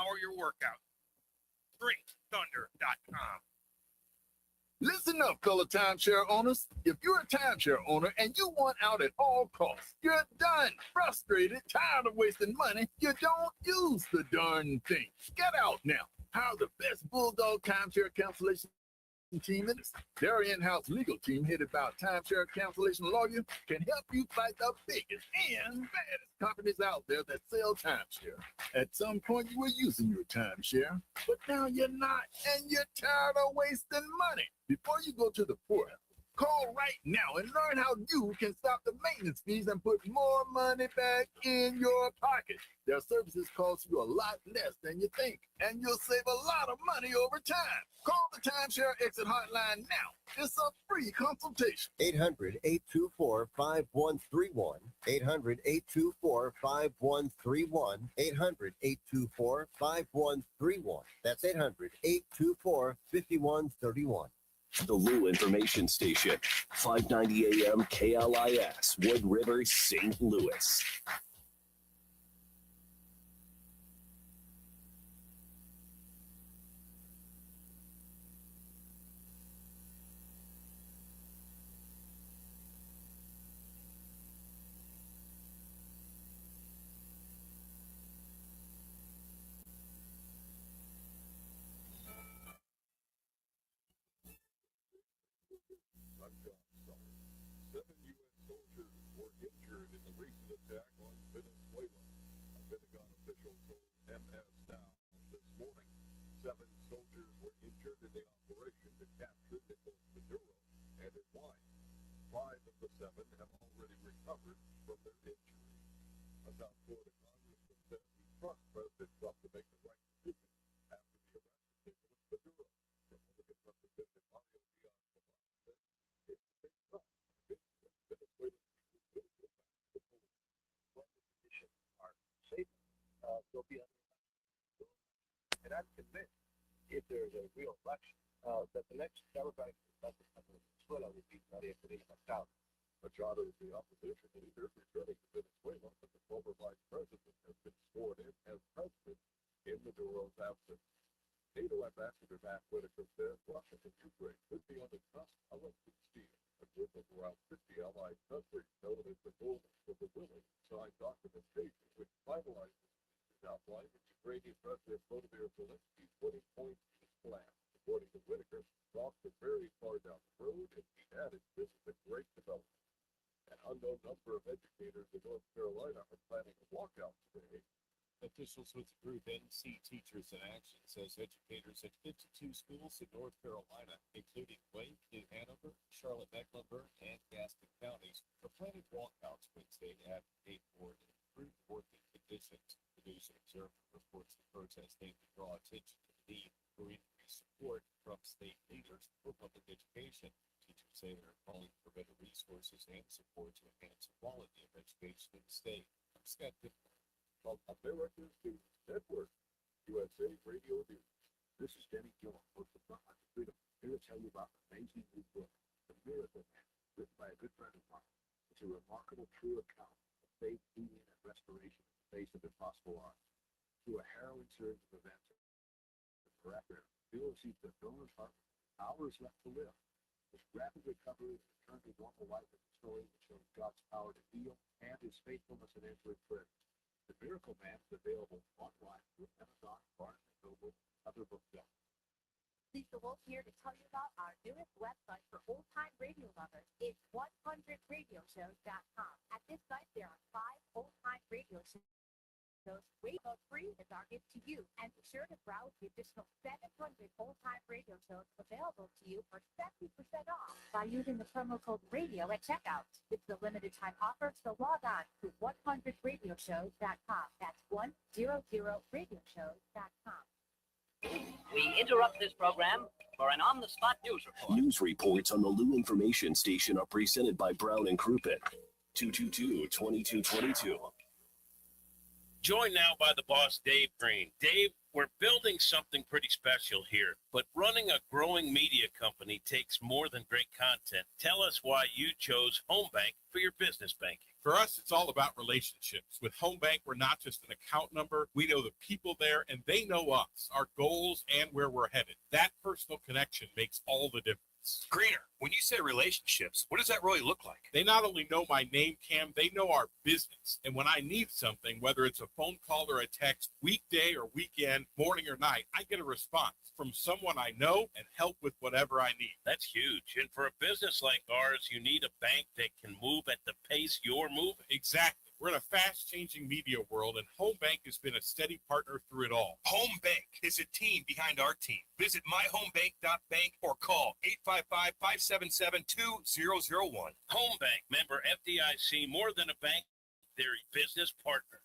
power your workout. DrinkThunder.com. Listen up, fellow timeshare owners. If you're a timeshare owner and you want out at all costs, you're done, frustrated, tired of wasting money, you don't use the darn thing. Get out now. Hire the best Bulldog timeshare cancellation team in this. Their in-house legal team, headed by a timeshare cancellation lawyer, can help you fight the biggest and baddest companies out there that sell timeshare. At some point, you were using your timeshare, but now you're not, and you're tired of wasting money. Before you go to the poorhouse, call right now and learn how you can stop the maintenance fees and put more money back in your pocket. Their services cost you a lot less than you think, and you'll save a lot of money over time. Call the Timeshare Exit Hotline now. It's a free consultation. 800-824-5131. 800-824-5131. 800-824-5131. That's 800-824-5131. The Lou Information Station, 590 AM KLIS, Wood River, St. Louis. And I'm convinced, if there's a real election, that the next Democratic Venezuela will be Maria Corina Machado. Machado is the opposition leader returning to Venezuela, but the former vice president has been sworn in as president in Maduro's absence. NATO Ambassador Matt Whitaker says Russia and Ukraine could be on the cusp of a peace deal. A group of around 50 allied countries known as the Golden for the Willing signed documentation which finalizes the outline of Ukrainian President Volodymyr Zelensky's 20-point peace plan. According to Whitaker, talks are very far down the road, and he added this is a great development. An unknown number of educators in North Carolina are planning a walkout today. Officials with the group NC Teachers in Action says educators at 52 schools in North Carolina, including Wake, New Hanover, Charlotte-Mecklenburg, and Gaston counties, are planning walkouts Wednesday to advocate for improved working conditions. The News and Observer reports the protest aimed to draw attention to the need for increased support from state leaders for public education. Teachers say they're calling for better resources and support to enhance the quality of education in the state. I'm Scott Pittman. From America's News Network, USA Radio News. This is Denny Gillen, host of Frontline to Freedom, here to tell you about an amazing new book, The Miracle Man, written by a good friend of mine. It's a remarkable, true account of faith, healing, and restoration in the face of impossible odds. Through a harrowing series of events, the corrector, Bill sees the donor's heart with hours left to live. His rapid recovery and return to normal life is a story that shows God's power to heal and his faithfulness in answering prayers. The Miracle Man is available online through Amazon, Barnes & Noble, other booksellers. Lisa Wolf here to tell you about our newest website for old-time radio lovers. It's 100radioshows.com. At this site, there are 5 old-time radio shows. Radio free is our gift to you, and be sure to browse the additional 700 old-time radio shows available to you for 70% off by using the promo code radio at checkout. It's a limited time offer, so log on to 100radioshows.com. That's 100radioshows.com. We interrupt this program for an on-the-spot news report. News reports on the Lou Information Station are presented by Brown and Crouppen. 222-2222. Joined now by the boss, Dave Green. Dave, We're building something pretty special here, but running a growing media company takes more than great content. Tell us why you chose Home Bank for your business banking. For us, it's all about relationships. With Home Bank, we're not just an account number. We know the people there, and they know us, our goals, and where we're headed. That personal connection makes all the difference. Greener, when you say relationships, what does that really look like? They not only know my name, Cam, they know our business. And when I need something, whether it's a phone call or a text, weekday or weekend, morning or night, I get a response from someone I know and help with whatever I need. That's huge. And for a business like ours, you need a bank that can move at the pace you're moving. Exactly. We're in a fast-changing media world, and Home Bank has been a steady partner through it all. Home Bank is a team behind our team. Visit myhomebank.bank or call 855-577-2001. Home Bank, member FDIC, more than a bank, they're a business partner.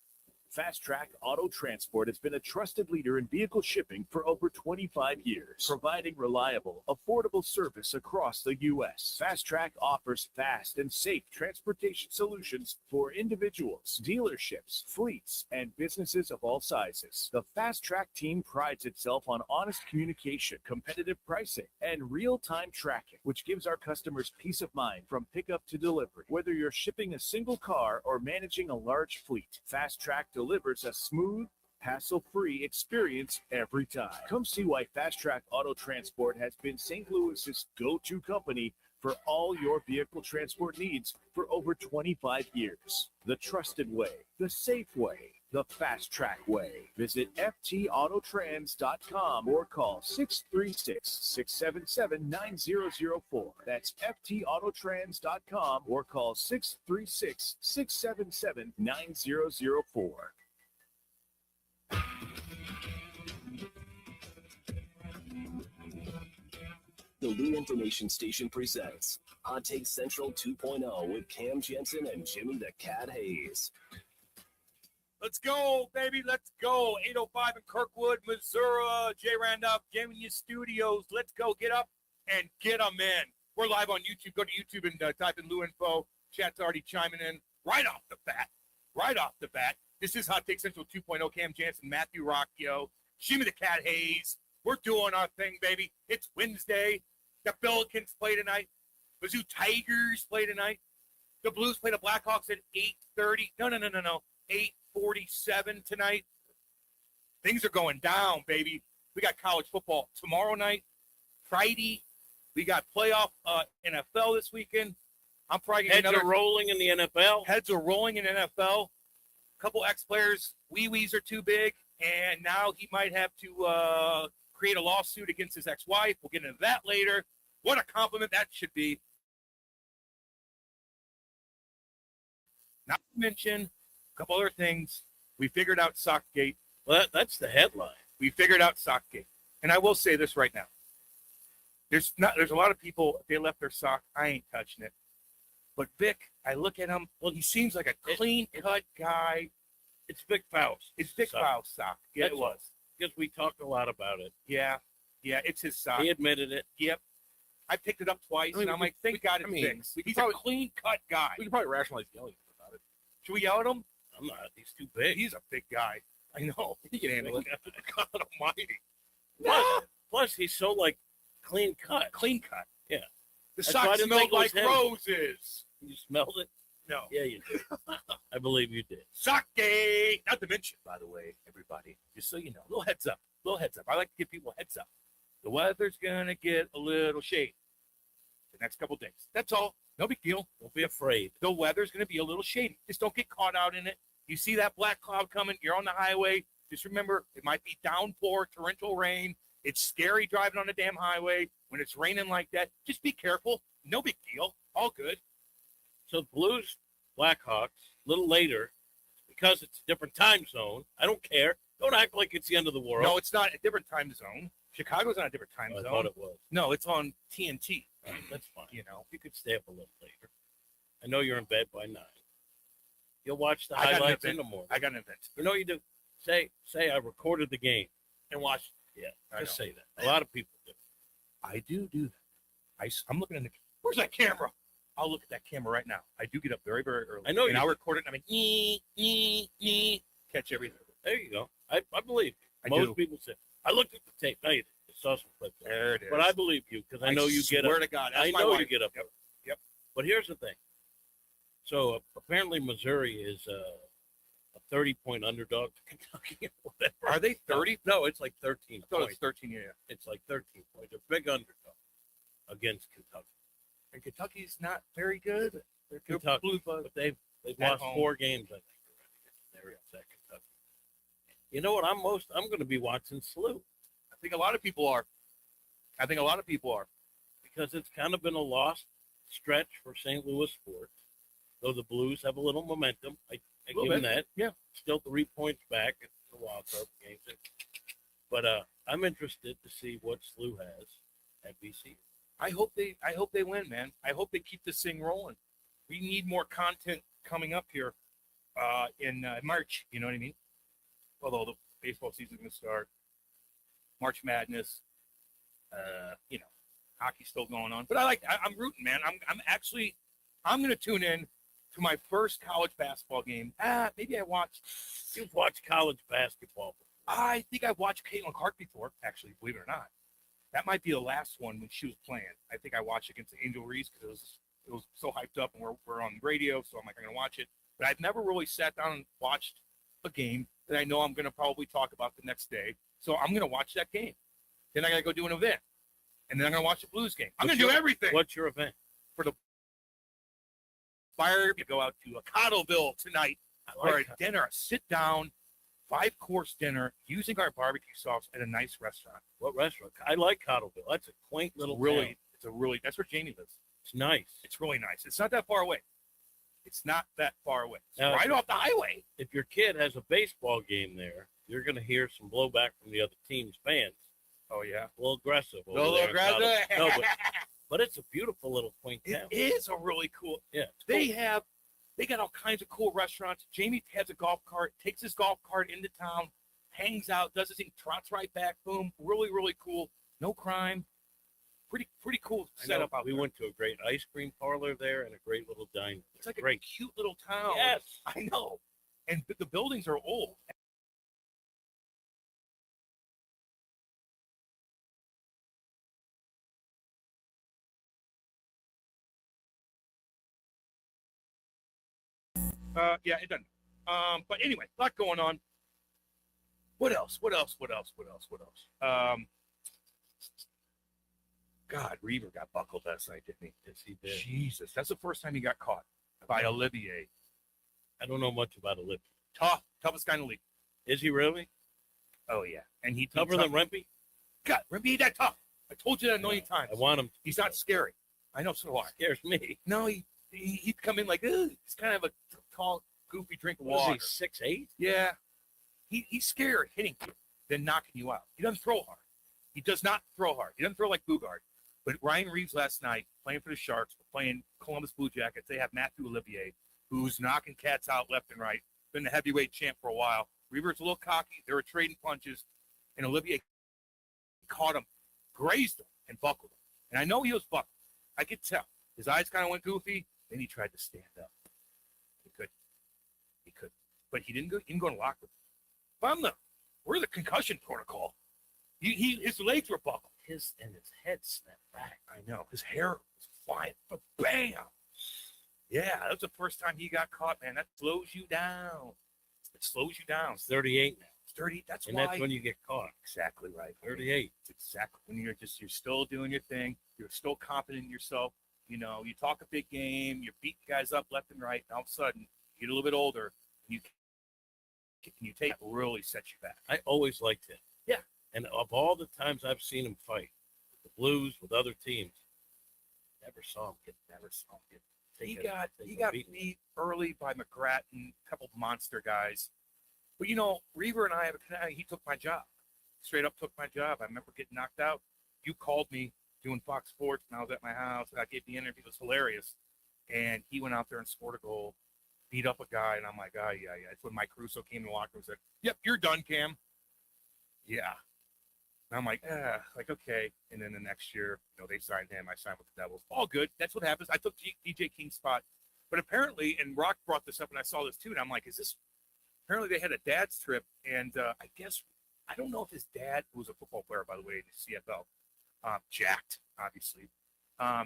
Fast Track Auto Transport has been a trusted leader in vehicle shipping for over 25 years, providing reliable, affordable service across the U.S. Fast Track offers fast and safe transportation solutions for individuals, dealerships, fleets, and businesses of all sizes. The Fast Track team prides itself on honest communication, competitive pricing, and real-time tracking, which gives our customers peace of mind from pickup to delivery. Whether you're shipping a single car or managing a large fleet, Fast Track delivers a smooth, hassle-free experience every time. Come see why Fast Track Auto Transport has been St. Louis's go-to company for all your vehicle transport needs for over 25 years. The trusted way, the safe way, the Fast Track way. Visit ftautotrans.com or call 636-677-9004. That's ftautotrans.com or call 636-677-9004. The Lou Information Station presents Hot Take Central 2.0 with Cam Janssen and Jimmy the Cat Hayes. Let's go, baby. Let's go. 805 in Kirkwood, Missouri. Jay Randolph, Jamie Studios. Let's go. Get up and get them in. We're live on YouTube. Go to YouTube and type in Lou Info. Chat's already chiming in right off the bat. Right off the bat. This is Hot Take Central 2.0. Cam Janssen, Matthew Rocchio, Jimmy the Cat Hayes. We're doing our thing, baby. It's Wednesday. The Billikens play tonight. The Tigers play tonight. The Blues play the Blackhawks at 8:30. No. 8:47 tonight. Things are going down, baby. We got college football tomorrow night, Friday. We got playoff NFL this weekend. I'm probably Heads are rolling in the NFL. Heads are rolling in NFL. A couple ex-players, wee-wees are too big, and now he might have to create a lawsuit against his ex-wife. We'll get into that later. What a compliment that should be. Not to mention a couple other things. We figured out Sockgate. Well, that's the headline. We figured out Sockgate. And I will say this right now. There's a lot of people, if they left their sock, I ain't touching it. But Vic, I look at him, well, he seems like a clean-cut guy. It's Vic Faust. It's Vic Faust sock. Yeah, it was. Because we talked a lot about it. Yeah, it's his sock. He admitted it. Yep. I picked it up twice, and I'm like, thank God it's Vic's. He's a clean-cut guy. We could probably rationalize yelling about it. Should we yell at him? I'm not. He's too big. He's a big guy. I know. He can handle it. God almighty. Plus, he's so, clean cut. Clean cut. Yeah. The sock smelled like roses. You smelled it? No. Yeah, you did. I believe you did. Sockgate! Not to mention, by the way, everybody, just so you know, little heads up. I like to give people a heads up. The weather's going to get a little shady the next couple days. That's all. No big deal. Don't be afraid. The weather's going to be a little shady. Just don't get caught out in it. You see that black cloud coming, you're on the highway. Just remember, it might be downpour, torrential rain. It's scary driving on the damn highway when it's raining like that. Just be careful. No big deal. All good. So Blues, Blackhawks, a little later, because it's a different time zone. I don't care. Don't act like it's the end of the world. No, it's not a different time zone. Chicago's on a different time zone. I thought it was. No, it's on TNT. That's fine. You know, you could stay up a little later. I know you're in bed by 9. You'll watch the highlights in the morning. I got an event. You know you do. Say I recorded the game and watched. Yeah, just say that. A lot of people do. I do that. I'm looking in the. Where's that camera? I'll look at that camera right now. I do get up very, very early. I know. And I'll record it. And I'm like, catch everything. There you go. I believe you. Most people say, I looked at the tape. No, you didn't. I saw some clips. There it is. But I believe you because I know you get up. Swear to God, that's I my know wife. you get up. Yep. early. Yep. But here's the thing. So apparently Missouri is a 30-point underdog to Kentucky or whatever. Are they 30? No, it's like 13 I thought it points. was 13, yeah. It's like 13 points. They're big underdog against Kentucky. And Kentucky's not very good. They're good Kentucky, Blue Bloods. but they've At lost home. 4 games, I think, already. They're upset Kentucky. You know what? I'm going to be watching SLU I think a lot of people are. because it's kind of been a lost stretch for St. Louis sports. Though the Blues have a little momentum, I Little give them bit, that. yeah. Still 3 points back at the wild card game. But I'm interested to see what SLU has at BC. I hope they win, man. I hope they keep this thing rolling. We need more content coming up here in March. You know what I mean? Although the baseball season's going to start, March Madness. Hockey's still going on. But I'm rooting, man. I'm going to tune in to my first college basketball game. Maybe You've watched college basketball before. I think I've watched Caitlin Clark before, actually, believe it or not. That might be the last one when she was playing. I think I watched against the Angel Reese because it was so hyped up and we're on the radio, so I'm like, I'm going to watch it. But I've never really sat down and watched a game that I know I'm going to probably talk about the next day. So I'm going to watch that game. Then I got to go do an event. And then I'm going to watch the Blues game. I'm going to do everything. What's your event? For the Fire to go out to Cottleville tonight for a dinner, a sit-down, 5-course dinner using our barbecue sauce at a nice restaurant. What restaurant? I like Cottleville. That's a quaint little town. That's where Jamie lives. It's nice. It's really nice. It's not that far away. It's Now, right off the highway. If your kid has a baseball game there, you're going to hear some blowback from the other team's fans. Oh, yeah. A little aggressive. A little aggressive. No, but it's a beautiful little quaint town. It is a really cool. Yeah. They got all kinds of cool restaurants. Jamie has a golf cart, takes his golf cart into town, hangs out, does his thing, trots right back. Boom. Really, really cool. No crime. Pretty cool setup out we there. went to a great ice cream parlor there and a great little diner. It's like great. a cute little town. Yes. I know. And the buildings are old. Yeah, it doesn't. But anyway, a lot going on. What else? God, Reaver got buckled last night, didn't he? Yes, he did. Jesus, that's the first time he got caught by Olivier. I don't know much about Olivier. Toughest guy in the league. Is he really? Oh yeah, and he Tougher than Rempey? God, Rempey ain't that tough. I told you that a million times. I want him. He's not scary. I know, so do I. Scares me. No, he'd come in like, ugh. He's kind of a tall, goofy drink of What water. is he, 6'8"? Yeah. He's scared hitting you, then knocking you out. He doesn't throw hard. He does not throw hard. He doesn't throw like Bugard. But Ryan Reeves last night, playing for the Sharks, playing Columbus Blue Jackets, they have Matthew Olivier, who's knocking cats out left and right. Been the heavyweight champ for a while. Reaver's a little cocky. They were trading punches. And Olivier caught him, grazed him, and buckled him. And I know he was buckled. I could tell. His eyes kind of went goofy. Then he tried to stand up. He couldn't. But he didn't go in the locker room. We're the concussion protocol. His legs were buckled. His head snapped back. I know. His hair was flying. But bam! Yeah, that was the first time he got caught, man. That slows you down. It slows you down. He's 38 now. It's 30. That's And why. that's when you get caught. Exactly right. 38. It's exactly when you're still doing your thing. You're still confident in yourself. You know, you talk a big game. You're beating guys up left and right. And all of a sudden, you get a little bit older. And you take it really sets you back. I always liked him. Yeah. And of all the times I've seen him fight, with the Blues, with other teams, never saw him get He got beat early by McGrath and a couple monster guys. But you know, Reaver and I have a connection. He took my job. Straight up took my job. I remember getting knocked out. You called me doing Fox Sports, and I was at my house. And I gave the interview. It was hilarious. And he went out there and scored a goal, beat up a guy, and I'm like, oh, yeah. That's when Mike Caruso came in the locker room and said, yep, you're done, Cam. Yeah. And I'm like, okay. And then the next year, they signed him. I signed with the Devils. All good. That's what happens. I took DJ King's spot. But apparently, and Rock brought this up, and I saw this too, and I'm like, apparently they had a dad's trip, and I guess I don't know if his dad, who was a football player, by the way, in the CFL, jacked, obviously. I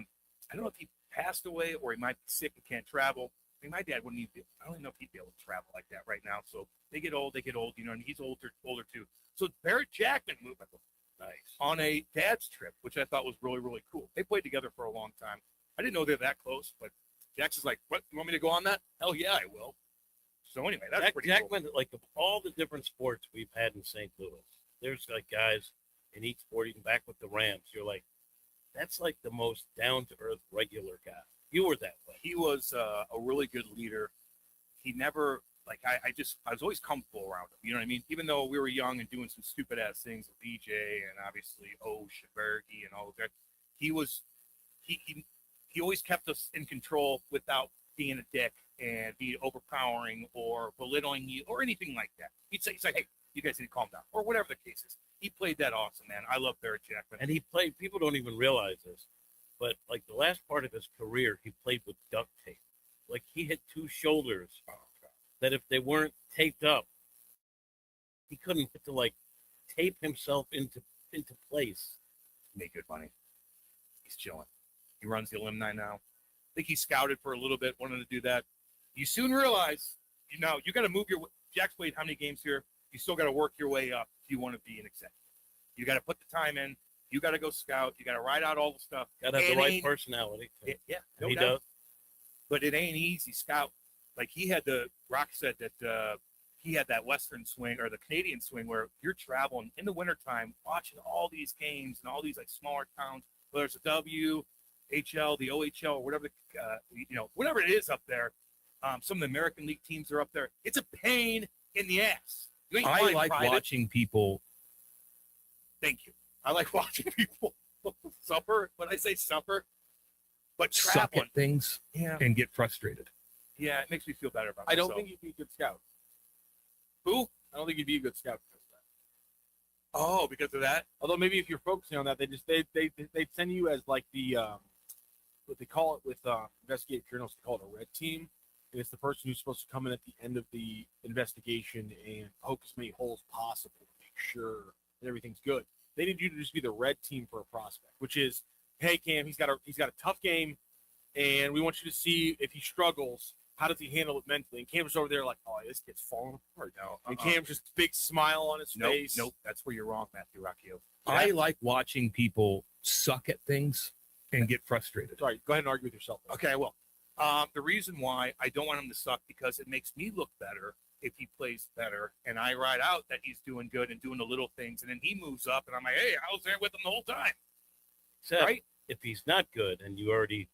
don't know if he passed away or he might be sick and can't travel. I mean, my dad wouldn't even I don't even know if he'd be able to travel like that right now. So they get old, and he's older too. So Barrett Jackman moved on a dad's trip, which I thought was really, really cool. They played together for a long time. I didn't know they were that close, but Jackson's like, what, you want me to go on that? Hell yeah, I will. So anyway, that's pretty Jackman, cool. like of all the different sports we've had in St. Louis, there's like guys in each sport, even back with the Rams, you're like, that's like the most down-to-earth regular guy. You were that way. He was a really good leader. He never, like, I was always comfortable around him. You know what I mean? Even though we were young and doing some stupid-ass things with EJ and obviously Osh and Berge and all of that, he always kept us in control without being a dick and being overpowering or belittling you or anything like that. He'd say, hey, you guys need to calm down, or whatever the case is. He played that awesome, man. I love Barrett Jackman. And he played, people don't even realize this, but like the last part of his career, he played with duct tape. Like he had two shoulders that if they weren't taped up, he couldn't get to like tape himself into place. Make good money. He's chilling. He runs the alumni now. I think he scouted for a little bit, wanted to do that. You soon realize, you got to move your. Jack's played how many games here? You still got to work your way up if you want to be an executive. You got to put the time in. You got to go scout. You got to write out all the stuff. Got to have the right personality. Yeah, he does. But it ain't easy scout. Like Rock said that he had that Western swing or the Canadian swing where you're traveling in the wintertime, watching all these games and all these like smaller towns, whether it's the WHL, the OHL, or whatever, whatever it is up there. Some of the American League teams are up there. It's a pain in the ass. I like watching people. Thank you. I like watching people suffer. When I say suffer, but Suck traveling at things and get frustrated. Yeah, it makes me feel better about I myself. don't think you'd be a good scout. Who? I don't think you'd be a good scout because of that. Oh, because of that? Although maybe if you're focusing on that, they send you as like the what they call it with investigative journalists, they call it a red team. And it's the person who's supposed to come in at the end of the investigation and poke as many holes possible to make sure that everything's good. They need you to just be the red team for a prospect, which is, hey Cam, he's got a tough game, and we want you to see if he struggles, how does he handle it mentally? And Cam's over there like, oh, this kid's falling apart now. And Cam's just big smile on his face. Nope, that's where you're wrong, Matthew Rocchio. I like watching people suck at things and get frustrated. Sorry, go ahead and argue with yourself. Okay, I will. The reason why I don't want him to suck because it makes me look better if he plays better, and I write out that he's doing good and doing the little things, and then he moves up, and I'm like, hey, I was there with him the whole time. Except right? if he's not good and you already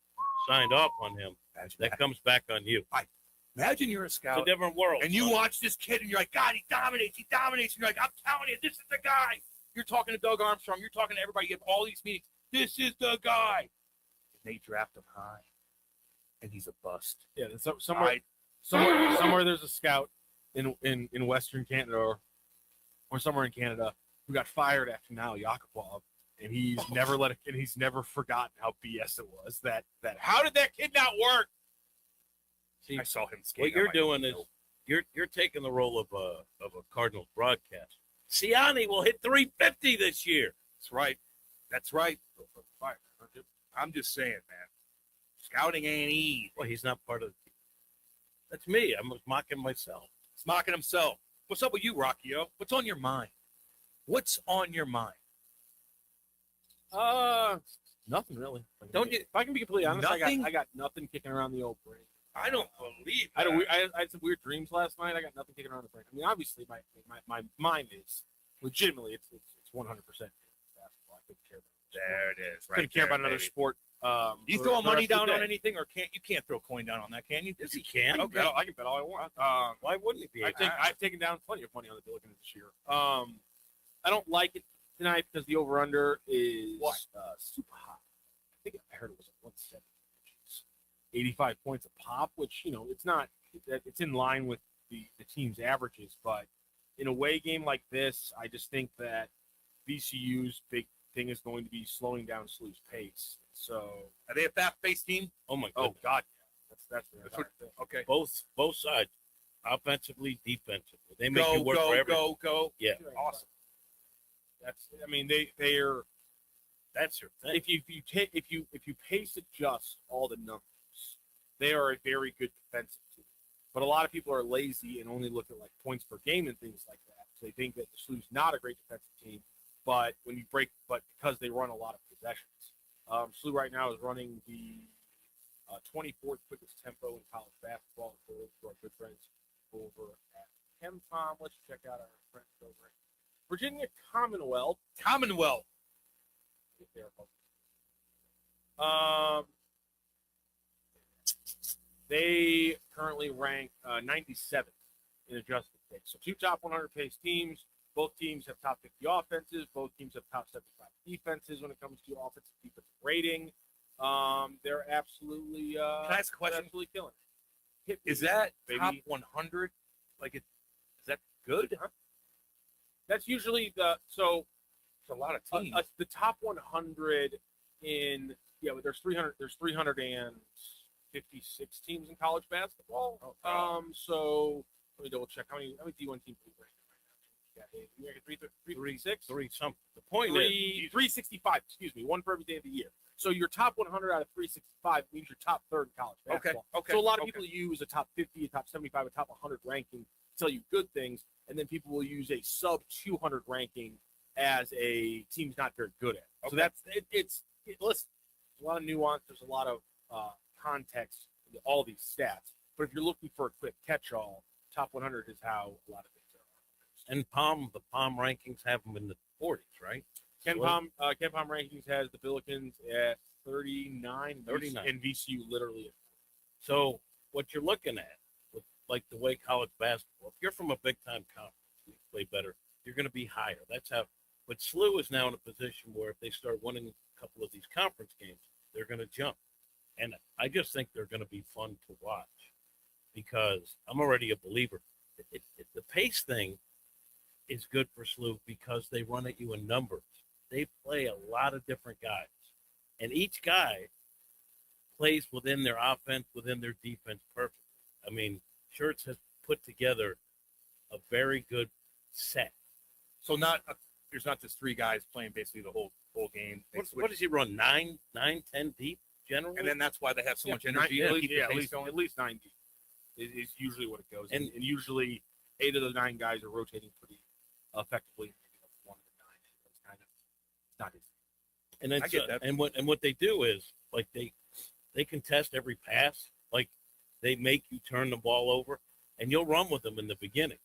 signed off on him, that comes back on you. Imagine you're a scout. It's a different world. And you watch this kid, and you're like, God, he dominates. And you're like, I'm telling you, this is the guy. You're talking to Doug Armstrong. You're talking to everybody. You have all these meetings. This is the guy. And they draft him high. And he's a bust. Yeah, somewhere there's a scout in Western Canada or somewhere in Canada who got fired after now Yakupov, and he's never forgotten how BS it was. That how did that kid not work? See, I saw him skate. What you're doing is you're taking the role of a Cardinals broadcaster. Ciani will hit 350 this year. That's right. I'm just saying, man. Scouting ain't easy. Well, he's not part of the team. That's me. I'm mocking myself. He's mocking himself. What's up with you, Rocchio? What's on your mind? What's on your mind? Nothing really. If I can be completely honest, Nothing? I got nothing kicking around the old brain. I don't believe I that. had some weird dreams last night. I got nothing kicking around the brain. I mean, obviously, my mind is legitimately it's 100%. I couldn't care. There it is. Right Couldn't care there, about another baby. sport. You for throwing the money rest of down the on day. anything, or you can't throw a coin down on that, can you? Yes, he can. Okay. I can bet all I want. Why wouldn't he be? I've taken down plenty of money on the Billikens this year. I don't like it tonight because the over under is super high. I think I heard it was 170, which is 85 points a pop, which it's not. It's in line with the team's averages, but in a away game like this, I just think that VCU's big thing is going to be slowing down SLU's pace. So Are they a fast-paced team? Oh my Oh God! God, that's what, okay. Both sides, offensively, defensively, they make you work for everything. Go. Yeah. Awesome. they're That's your thing. if you pace adjust all the numbers, they are a very good defensive team. But a lot of people are lazy and only look at like points per game and things like that. So they think that the Slew's not a great defensive team, but because they run a lot of possessions. Slew right now is running the 24th quickest tempo in college basketball according to our good friends over at KenPom. Let's check out our friends over at Virginia Commonwealth. They currently rank 97th in adjusted pace. So 2 top 100 pace teams. Both teams have top 50 offenses. Both teams have top 75 defenses when it comes to offensive defensive rating. They're absolutely Can I ask a question? absolutely killing it. Is that baby. top 100? Is that good? Huh? That's usually It's a lot of teams. the top 100 in but there's 356 teams in college basketball. So let me double check how many D1 teams we rank right now. You rank 336? Three something. The point is, 365. Excuse me, one for every day of the year. So your top 100 out of 365 means your top third in college basketball. Okay. So a lot of people use a top 50, a top 75, a top 100 ranking to tell you good things, and then people will use a sub 200 ranking as a team's not very good at. So that's listen. There's a lot of nuance. There's a lot of context to all these stats. But if you're looking for a quick catch-all, top 100 is how a lot of things are. and the Palm rankings have them in the 40s, right? KenPom rankings has the Billikens at 39, 39. and VCU literally. So what you're looking at, with like the way college basketball, if you're from a big-time conference, you play better, you're going to be higher. That's how. But SLU is now in a position where if they start winning a couple of these conference games, they're going to jump. And I just think they're going to be fun to watch because I'm already a believer. The pace thing is good for SLU because they run at you in numbers. They play a lot of different guys, and each guy plays within their offense, within their defense perfectly. I mean, Schertz has put together a very good set. So there's not just 3 guys playing basically the whole game. What does he run? 9, 10 deep generally, And then that's why they have so much energy. At to least, keep the pace going. at least 90 is usually what it goes. And usually 8 of the 9 guys are rotating pretty effectively. One of the 9 is kind of not easy. and it's, I get that. and what they do is like they contest every pass. Like they make you turn the ball over, and you'll run with them in the beginning,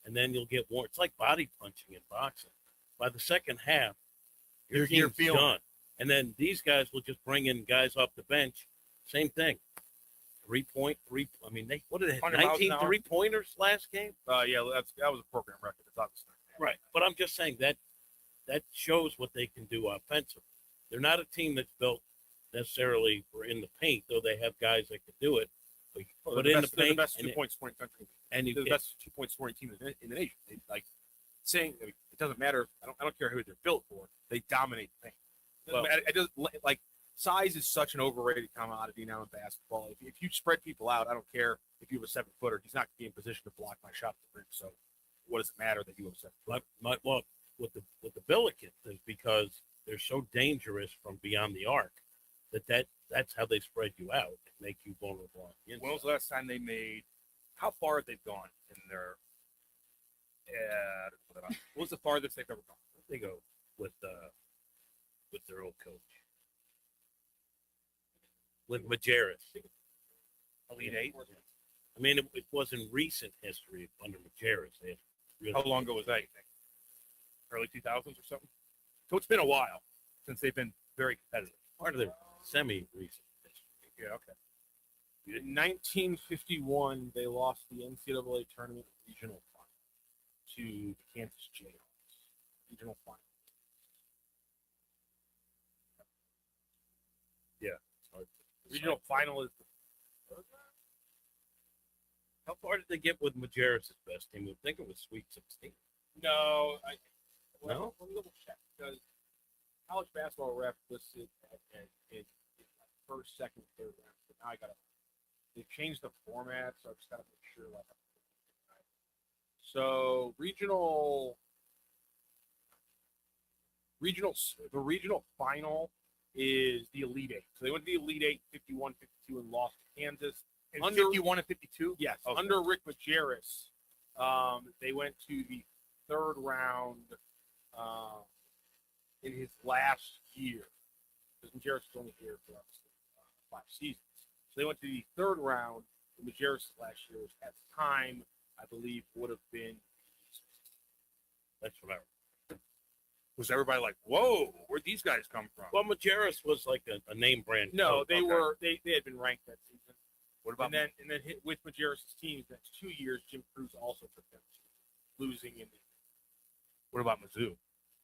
and then you'll get more. It's like body punching in boxing. By the second half, your You're team's feeling done. And then these guys will just bring in guys off the bench. Same thing. 3-point. I mean, what did they have? 100 miles an 19 hour. 3-pointers last game? That was a program record. It's obviously Right. But I'm just saying that shows what they can do offensively. They're not a team that's built necessarily for in the paint, though they have guys that can do it. But in the they're the paint, best 2-point scoring country. and you They're the can, best 2-point scoring team in the nation. They, saying it doesn't matter. I don't care who they're built for. They dominate the paint. Well- I just size is such an overrated commodity now in basketball. If you spread people out, I don't care if you have a 7-footer. He's not going to be in position to block my shot at the rim. So what does it matter that you have a 7-footer? well, with the Billikens is because they're so dangerous from beyond the arc that's how they spread you out and make you vulnerable on the inside. When was the last time they made? How far have they gone in their? What was the farthest they've ever gone? They go with their old coach, with Majerus. Elite 8. I mean, it was in recent history under Majerus. They had really How long ago was that? You think? Early 2000s or something. So it's been a while since they've been very competitive. part of their semi-recent history. Yeah. Okay. In 1951, they lost the NCAA tournament regional final to the Kansas Jayhawks. Regional final. Yeah, it's hard. Regional final is. How far did they get with Majerus' best team? I think it was Sweet 16. No, No? Let me double check because college basketball ref listed at first, second, third round. But now they've changed the format, so I just gotta make sure. So regional the regional final is the Elite Eight. So they went to the Elite Eight, 51-52, and lost to Kansas. And 51 and 52? Yes. Okay. Under Rick Majerus, they went to the third round in his last year. Because Majerus was only here for 5 seasons. So they went to the third round. Majerus last year was, at the time, I believe, would have been. That's what I remember. Was everybody like, whoa, where'd these guys come from? Well, Majerus was like a name brand. No, coach. they were they had been ranked that season. What about and then with Majerus' teams, that's 2 years. Jim Cruz also took them to losing in. what about Mizzou?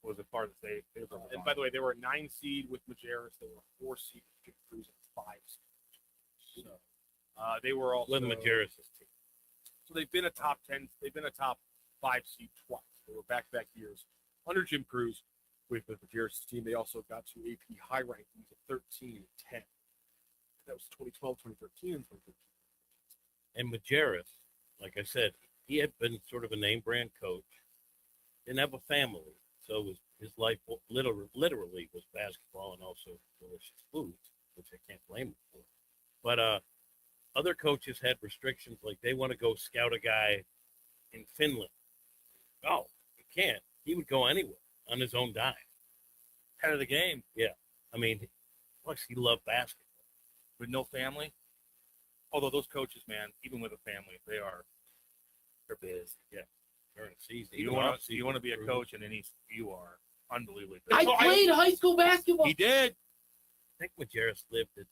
Was it part of the state? And by the way, they were a 9 seed with Majerus. They were a 4 seed with Jim Cruz and 5 seed. So they were also with Majerus' team. So they've been a top 10. They've been a top 5 seed twice. They were back-to-back years under Jim Cruz with Majerus' team. They also got to AP high rankings of 13 and 10. That was 2012, 2013, and 2013. And Majerus, like I said, he had been sort of a name brand coach. Didn't have a family, so his life literally was basketball and also delicious foods, which I can't blame him for. But other coaches had restrictions, like they want to go scout a guy in Finland. Oh, you can't. He would go anywhere on his own dime. Head of the game. Yeah. I mean, plus he loved basketball. With no family. Although those coaches, man, even with a family, they're busy. Yeah. During the season. You want to be a coach, and then you are unbelievably busy. I played high school basketball. He did. I think Majerus lived at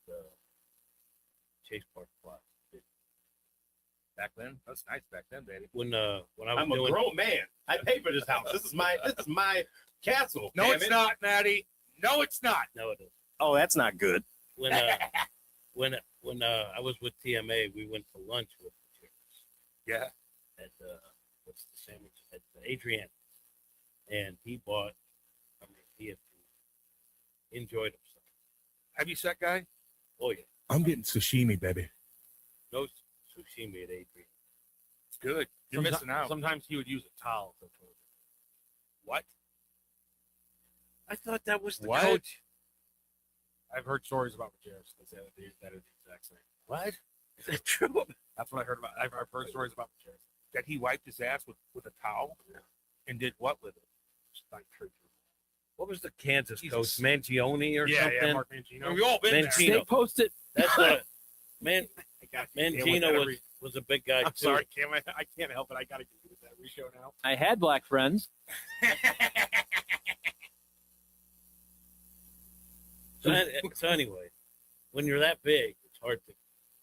Chase Park Plaza. Back then, that's nice back then, baby. When I was I'm a grown man. I pay for this house. This is my castle. No, damn it's it. not, Natty. No, it's not. No, it is. Oh, that's not good. When when I was with TMA, we went to lunch with Majerus. Yeah. At what's the sandwich at Adrian, and he bought. I mean, he enjoyed himself. Have you set, guy? Oh yeah. I'm getting sashimi, baby. No sushimi at Adrian. It's good. You're missing out. Sometimes he would use a towel. What? I thought that was the What? coach. I've heard stories about Majerus that are the exact same. What? Is that true? That's what I heard about. I've heard stories about Majerus. That he wiped his ass with a towel and did what with it? Just not true. What was the Kansas Jesus. coach? Mangione or something? Yeah, Mark Mangino. We've all been there. Mangino. They posted. That's what. I Mangino was a big guy I'm too. sorry, Cam. I can't help it. I got to get you with that re-show now. I had black friends. So anyway, when you're that big, it's hard to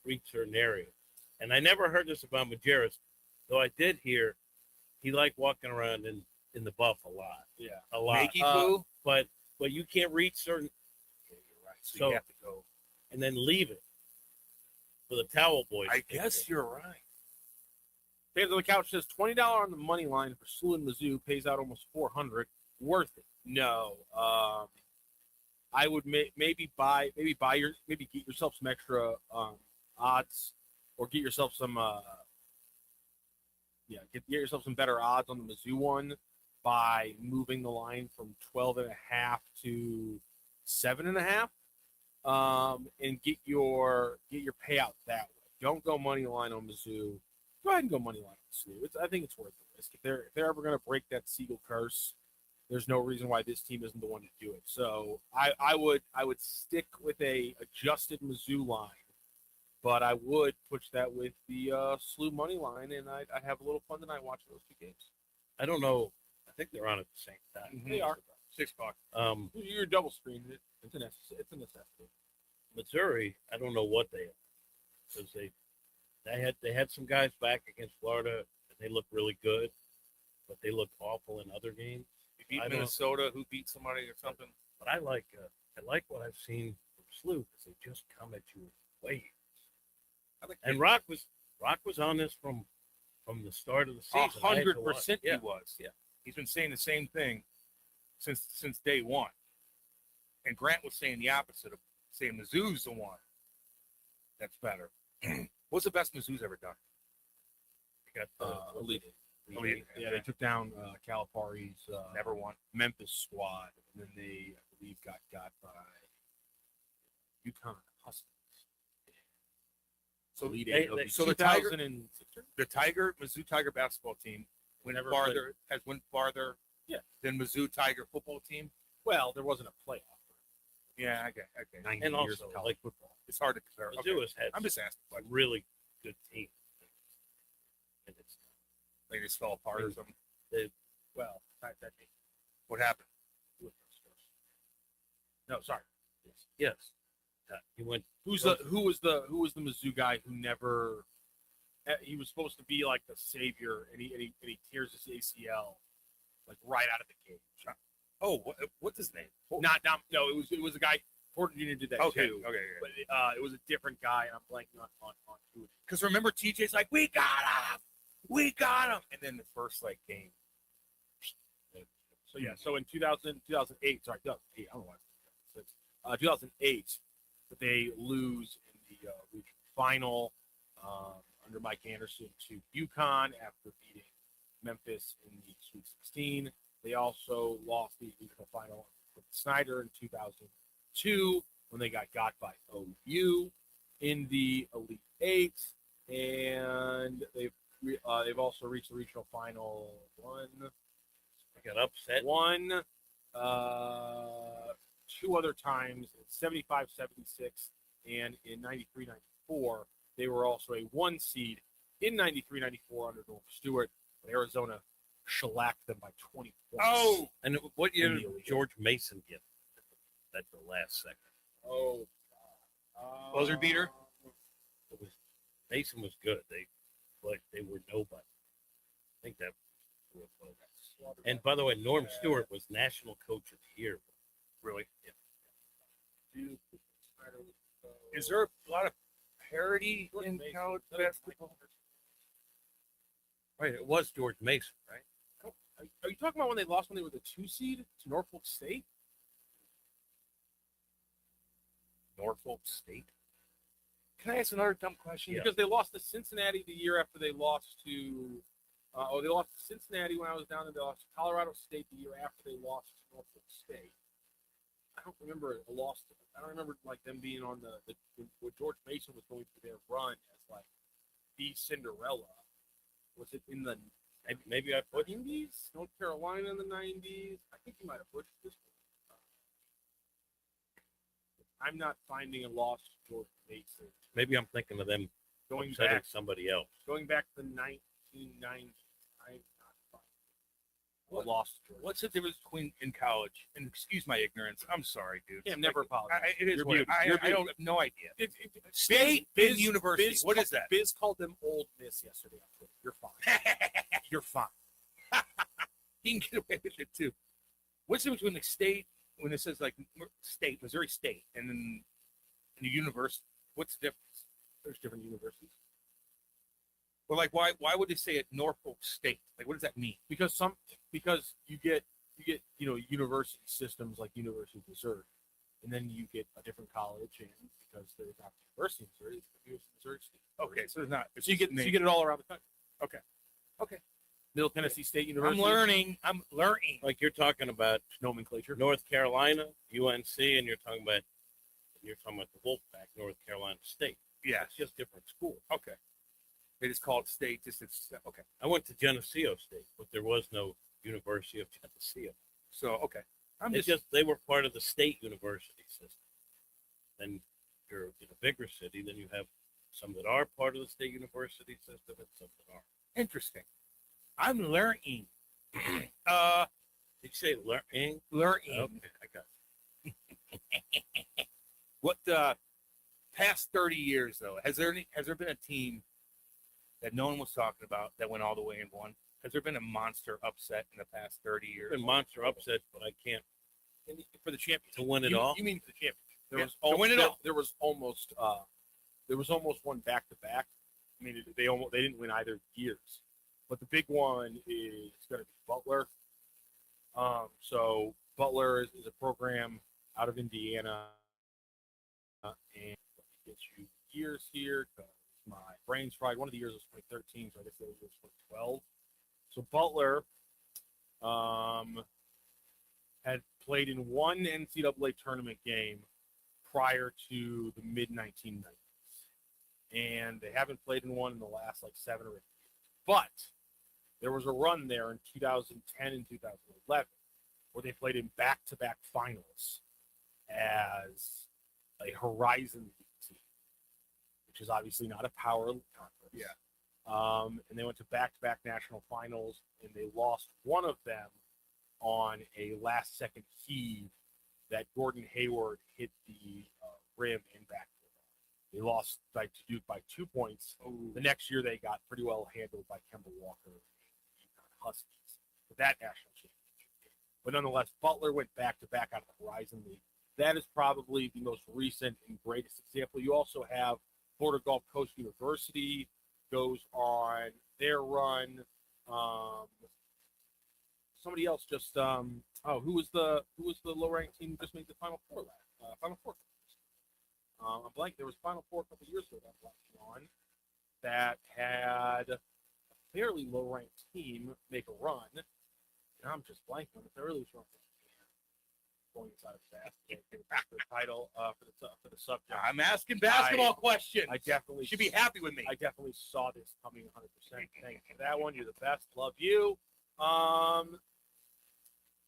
reach certain areas. And I never heard this about Majerus, though I did hear he liked walking around in the buff a lot. Yeah. A lot. Makey poo? But you can't reach certain. Yeah, you're right. So, So- you have to go. And then leave it for the towel boys. I guess you're right. Fans on the Couch says $20 on the money line for SLU and Mizzou pays out almost $400. Worth it? No. I would maybe get yourself some extra odds, or get yourself some get yourself some better odds on the Mizzou one by moving the line from 12.5 to 7.5. And get your payout that way. Don't go money line on Mizzou. Go ahead and go money line on SLU. I think it's worth the risk. If they're ever going to break that Siegal curse, there's no reason why this team isn't the one to do it. So I would stick with a adjusted Mizzou line, but I would push that with the SLU money line, and I'd have a little fun tonight watching those 2 games. I don't know. I think they're on at the same time. They are $6. You're double screening it. It's a necessity. Missouri, I don't know what they are, because they had some guys back against Florida, and they looked really good, but they looked awful in other games. You beat I don't know. Minnesota, who beat somebody or something. But I like what I've seen from SLU, because they just come at you in waves. And Rock was on this from the start of the season. 100% Yeah. he was. Yeah. He's been saying the same thing since day one. And Grant was saying the opposite of saying Mizzou's the one that's better. What's the best Mizzou's ever done? They got Elite Oh, yeah, they took down Calipari's Never won. Memphis squad, and then they, I believe, got by UConn Huskies. So So the Tiger- 2006 The Mizzou Tiger basketball team went farther Yeah. than Mizzou Tiger football team. Well, there wasn't a playoff. Yeah, okay. 90 And years also, of college like, football. It's hard to compare. Mizzou Okay. has had I'm just asking. a really good team. And it's They just fell apart or something. Well, that What happened? no, sorry. yes. He went. Who was the Mizzou guy who never? He was supposed to be like the savior, and he tears his ACL like right out of the gate. Oh, what's his name? No, it was a guy. Porter Jr. did that Okay, too. okay. But it was a different guy, and I'm blanking on who. Because remember, TJ's like, we got him, and then the first game. So yeah, so in 2008, sorry, 2008, I don't know why. 2008, but they lose in the regional final under Mike Anderson to UConn after beating Memphis in the Sweet 16. They also lost the regional final with Snyder in 2002 when they got by OU in the Elite Eight, and they've also reached the regional final They got upset. Two other times in 75-76 and in 93-94. They were also a 1 seed in 93-94 under Norm Stewart. But Arizona shellacked them by 20 points. Oh, And what year In the did Elite George Mason get? At the last second. Oh, buzzer beater? It was Mason was good. They were nobody. I think that. And by the way, Norm Stewart was National Coach of the Year. Really? Yeah. Is there a lot of parity in college basketball? Right, it was George Mason, right? Are you talking about when they lost when they were the 2 seed to Norfolk State? Norfolk State. Can I ask another dumb question? Yeah. Because they lost to Cincinnati the year after they lost to. They lost to Cincinnati when I was down there. They lost to Colorado State the year after they lost to Norfolk State. I don't remember a loss. I don't remember them being on the when George Mason was going through their run as the Cinderella. Was it in the Maybe I put 90s? North Carolina in the 90s? I think you might have pushed this one. I'm not finding a loss to George Mason. Maybe I'm thinking of them Going upsetting back, somebody else. going back to the 1990s, I'm not finding a loss to George. What's the difference between in college? And excuse my ignorance. I'm sorry, dude. Yeah, never apologize. It is You're what beautiful. I You're don't have no idea. State Biz University. What is that? Biz called them Old Miss yesterday on Twitter. You're fine. You're fine. He can get away with it too. What's the difference between the state when it says state, Missouri State, and then the university? What's the difference? There's different universities. Well, why would they say it Norfolk State? What does that mean? Because you get university systems like University of Missouri, and then you get a different college, and because there's not University of Missouri, it's the University of Missouri State. Okay, so there's not. So you get it all around the country. Okay. Middle Tennessee State University. I'm learning. Like you're talking about Nomenclature. North Carolina, UNC, and you're talking about the Wolfpack, North Carolina State. Yeah. It's just different schools. Okay. They just call it state. It's okay. I went to Geneseo State, but there was no University of Geneseo. So okay. They were part of the state university system. Then you're in a bigger city, then you have some that are part of the state university system and some that aren't. Interesting. I'm learning. Did you say learning? Learning. Okay, I got it. What past 30 years though? Has there been a team that no one was talking about that went all the way and won? Has there been a monster upset in the past 30 years? Been monster upsets, but I can't For the championship. to win it all. You mean for the championship? There was to win it all. There was almost one back to back. I mean, they didn't win either years, but the big one is going to be Butler. So Butler is a program out of Indiana, and let me get you years here because my brain's fried. One of the years was 2013, so I guess the other year was 2012. So Butler had played in one NCAA tournament game prior to the mid-1990s. And they haven't played in one in the last, 7 or 8 years. But there was a run there in 2010 and 2011 where they played in back-to-back finals as a Horizon League team, which is obviously not a power conference. Yeah. And they went to back-to-back national finals, and they lost one of them on a last-second heave that Gordon Hayward hit the rim and back. They lost to Duke by 2 points. Ooh. The next year, they got pretty well handled by Kemba Walker and the Huskies for that national championship game. But nonetheless, Butler went back-to-back out of the Horizon League. That is probably the most recent and greatest example. You also have Florida Gulf Coast University goes on their run. Somebody else just who was the low-ranked team who just made the Final Four Final Four. I'm blank. There was Final Four a couple years ago that I'm blanking on that had a fairly low-ranked team make a run. And I'm just blanking on the earliest run. Going inside of fast the title for the subject. I'm asking basketball questions. I definitely should be happy with me. I definitely saw this coming 100%. Thank you for that one. You're the best. Love you.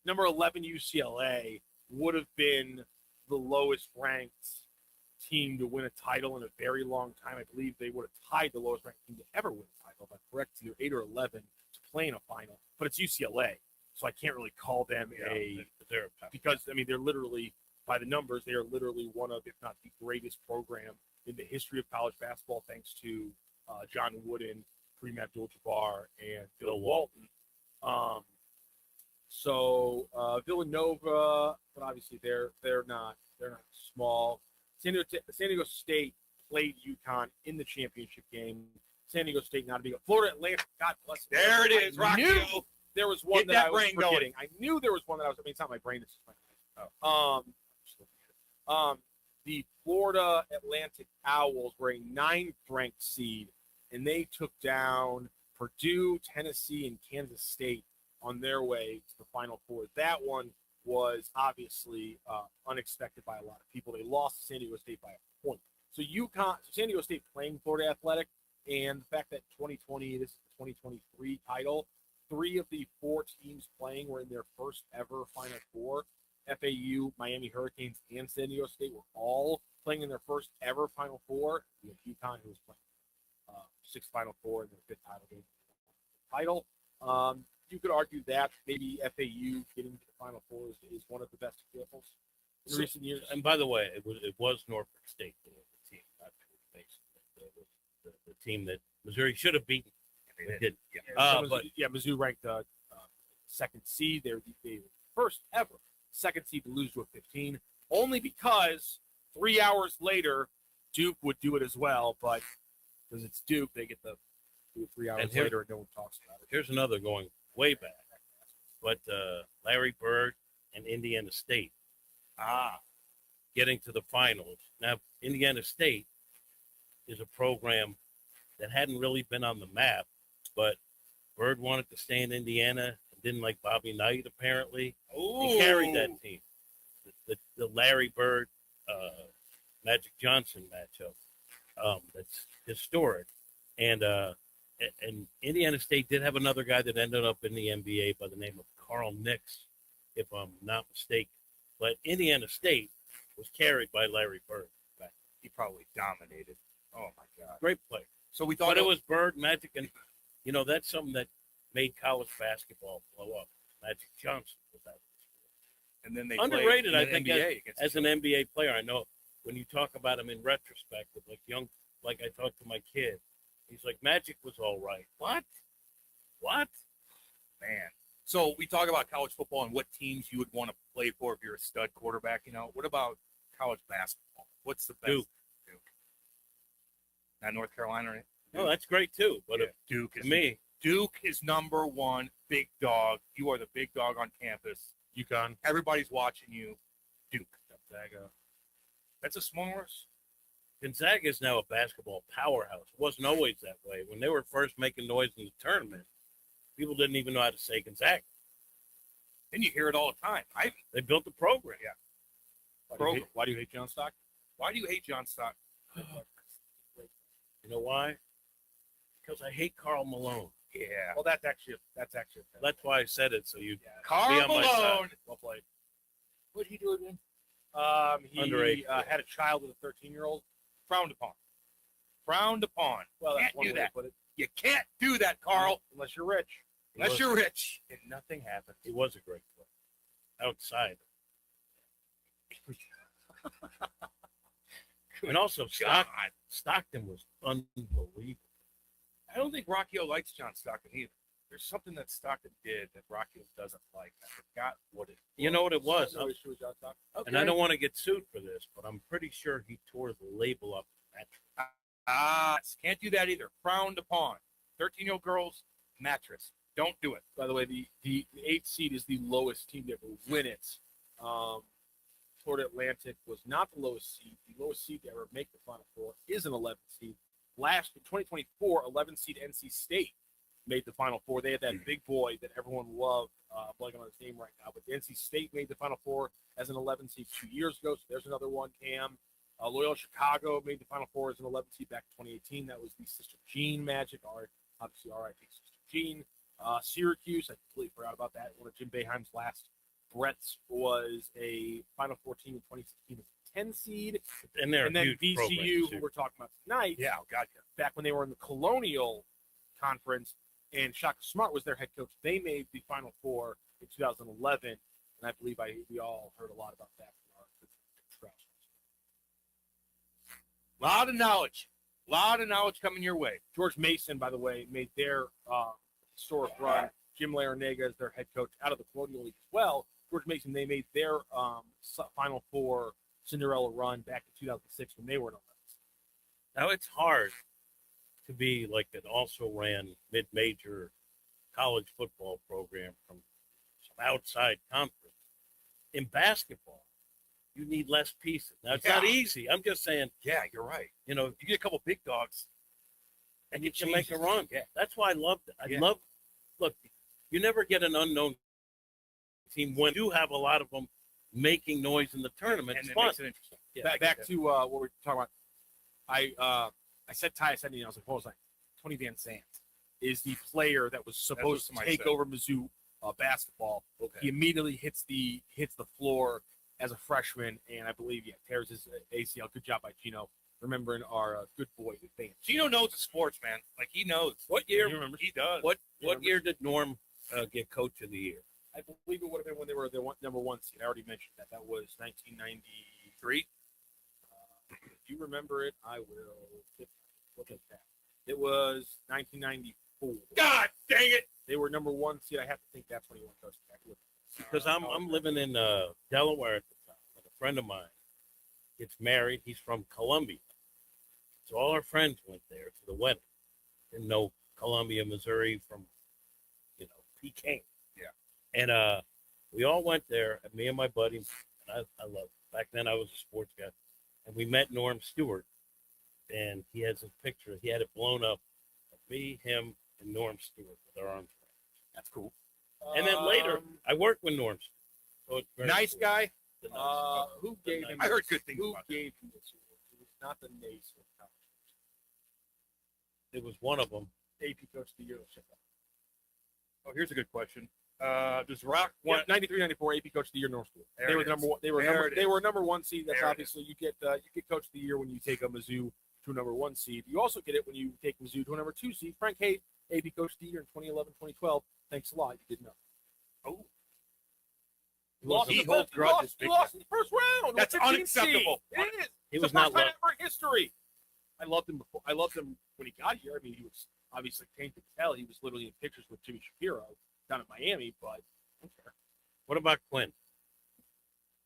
Number 11 UCLA would have been the lowest ranked team to win a title in a very long time. I believe they would have tied the lowest ranked team to ever win a title. If I'm correct, it's either 8 or 11 to play in a final. But it's UCLA, so I can't really call them because they're literally, by the numbers, they are literally one of, if not the greatest program in the history of college basketball, thanks to John Wooden, Kareem Abdul-Jabbar, and Bill Walton. So Villanova, but obviously they're not small. San Diego State played UConn in the championship game. San Diego State not a big. Florida Atlantic, God bless. There it is, Rocky. There was one Get that I that was brain forgetting. going. I knew there was one that I was. It's not my brain. It's just my eyes. The Florida Atlantic Owls were a 9th ranked seed, and they took down Purdue, Tennessee, and Kansas State on their way to the Final Four. That one was obviously unexpected by a lot of people. They lost to San Diego State by a point. So San Diego State playing Florida Athletic, and the fact that 2020, this is the 2023 title, 3 of the 4 teams playing were in their first ever Final Four. FAU, Miami Hurricanes, and San Diego State were all playing in their first ever Final Four. You have UConn, who was playing 6th Final Four in their 5th title game. You could argue that maybe FAU getting to the Final Four is one of the best examples in recent years. And by the way, it was Norfolk State, the team, not the team that Missouri should have beaten. They didn't. Mizzou ranked 2nd seed. They were the first ever 2nd seed to lose to a 15, only because 3 hours later Duke would do it as well. But because it's Duke, they get the do it 3 hours later, and no one talks about it. Here's another going way back, but Larry Bird and Indiana State getting to the finals. Now, Indiana State is a program that hadn't really been on the map, but Bird wanted to stay in Indiana and didn't like Bobby Knight, apparently. He carried that team. The Larry Bird Magic Johnson matchup that's historic. And Indiana State did have another guy that ended up in the NBA by the name of Carl Nix, if I'm not mistaken. But Indiana State was carried by Larry Bird. He probably dominated. Oh, my God. Great player. So we thought but it was Bird, Magic, and, that's something that made college basketball blow up. Magic Johnson was out. And then they underrated, I think, NBA as an NBA player. I know when you talk about him in retrospect, like I talked to my kid, he's like, Magic was all right. What? Man. So we talk about college football and what teams you would want to play for if you're a stud quarterback. What about college basketball? What's the best? Duke. Not North Carolina, right? No, that's great too. But Duke is me. Duke is number 1, big dog. You are the big dog on campus. UConn. Everybody's watching you. Duke. Gonzaga. That's a small horse. Gonzaga is now a basketball powerhouse. It wasn't always that way. When they were first making noise in the tournament, People didn't even know how to say Gonzaga. And you hear it all the time. They built the program. Yeah. Why do you hate John Stockton? Why do you hate John Stockton? You know why? Because I hate Karl Malone. Yeah. Well, that's actually That's why I said it, so you'd be Karl on my side. Malone. well played. What did he do again? He Underage. had a child with a 13-year-old. Frowned upon. Frowned upon. Well, that's Can't one do way to that. put it. You can't do that, Carl. Unless you're rich. Unless you're rich. And nothing happens. He was a great player. Outside. And also, Stockton was unbelievable. I don't think Rockio likes John Stockton either. There's something that Stockton did that Rockio doesn't like. I forgot what it was. You know what it was? No issue with John Stockton. And I don't want to get sued for this, but I'm pretty sure he tore the label up. Can't do that either. Frowned upon. 13-year-old girls, mattress. Don't do it. By the way, the 8th seed is the lowest team to ever win it. Florida Atlantic was not the lowest seed. The lowest seed to ever make the Final Four is an 11th seed. Last in 2024, 11th seed NC State made the Final Four. They had that big boy that everyone loved, blanking on his name right now. But NC State made the Final Four as an 11th seed 2 years ago. So there's another one. Cam. Loyola Chicago made the Final Four as an 11th seed back in 2018. That was the Sister Jean Magic. Obviously, RIP Sister Jean. Syracuse, I completely forgot about that. One of Jim Boeheim's last breaths was a Final Four team in 2016 as a 10 seed. And they're and then a huge VCU, program, who we're talking about tonight, back when they were in the Colonial Conference, and Shaka Smart was their head coach. They made the Final Four in 2011, and I believe we all heard a lot about that from our Strauss. A lot of knowledge coming your way. George Mason, by the way, made their historic run. Jim Larinaga is their head coach out of the Colonial League as well. George Mason, they made their Final Four Cinderella run back in 2006 when they were in 11th. Now, it's hard to be like an also-ran mid-major college football program from some outside conference. In basketball, you need less pieces. Now, it's not easy. I'm just saying. Yeah, you're right. You know, you get a couple big dogs, and you can make a run. Yeah. That's why I loved it. Look, you never get an unknown team when you have a lot of them making noise in the tournament. And it's it fun. makes it interesting. Yeah, back to what we're talking about. I said Ty, I said, I was like, what was I? Tony Van Zandt is the player that was supposed to take over Mizzou basketball. Okay. He immediately hits the floor as a freshman, and I believe tears his ACL. Good job by Gino, remembering our good boy Van. Gino knows the sports, man. Like he knows. What year? He does. What year did Norm get Coach of the Year? I believe it would have been when they were the number 1 seed. I already mentioned that. That was 1993. If you remember it, I will look at that. It was 1994. God dang it! They were number 1 seed. I have to think that's when he won Coach back. Because I'm living in Delaware at the time, and a friend of mine gets married. He's from Columbia, so all our friends went there to the wedding. Didn't know Columbia, Missouri from Peking. Yeah, and we all went there. And me and my buddy, and I love it. Back then I was a sports guy, and we met Norm Stewart, and he has a picture. He had it blown up of me, him, and Norm Stewart with our arms around. That's cool. And then later, I worked with Norm Stewart. So it's very nice cool. guy. The nice Who gave him? I heard good things Who about him. gave him this award? It was not the Naismith College. It was one of them. AP Coach of the Year. Oh, here's a good question. Does Rock want 93-94 AP Coach of the Year, North School. There They were it number is. one. They were number 1 seed. That's There it obviously you get Coach of the Year when you take a Mizzou to a number 1 seed. You also get it when you take Mizzou to a number 2 seed. Frank Haight, AP Coach of the Year in 2011, 2012. Thanks a lot. You did know. Oh, He lost in the first round. That's 15 unacceptable. seed. It is. He It's was the not first time loved. ever in history. I loved him before. I loved him when he got here. I mean, he was obviously tainted as hell. He was literally in pictures with Jimmy Shapiro down in Miami, but I don't care. What about Quinn?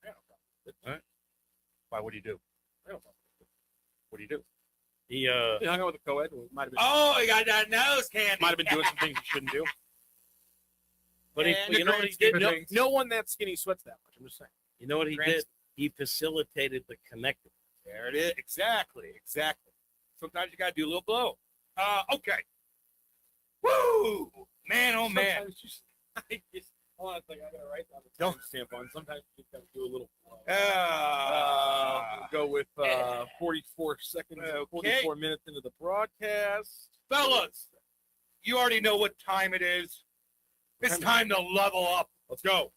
I don't know. all right. Why? What do you do? I don't know. What do you do? He He hung out with a co-ed. Might have been. Oh, he got that nose candy. Might have been doing some things he shouldn't do. But And you know the what he grand did? scheme of No, things. No one that skinny sweats that much. I'm just saying. you know what he Grand- did? He facilitated the connecting. There it is. Exactly. Sometimes you got to do a little blow. Okay. Woo! Man, oh man. Sometimes hold on a second, I gotta write down the timestamp on. Sometimes you just gotta do a little. Go with 44 seconds, 44 minutes into the broadcast. Fellas, you already know what time it is. It's time to level up. Let's go.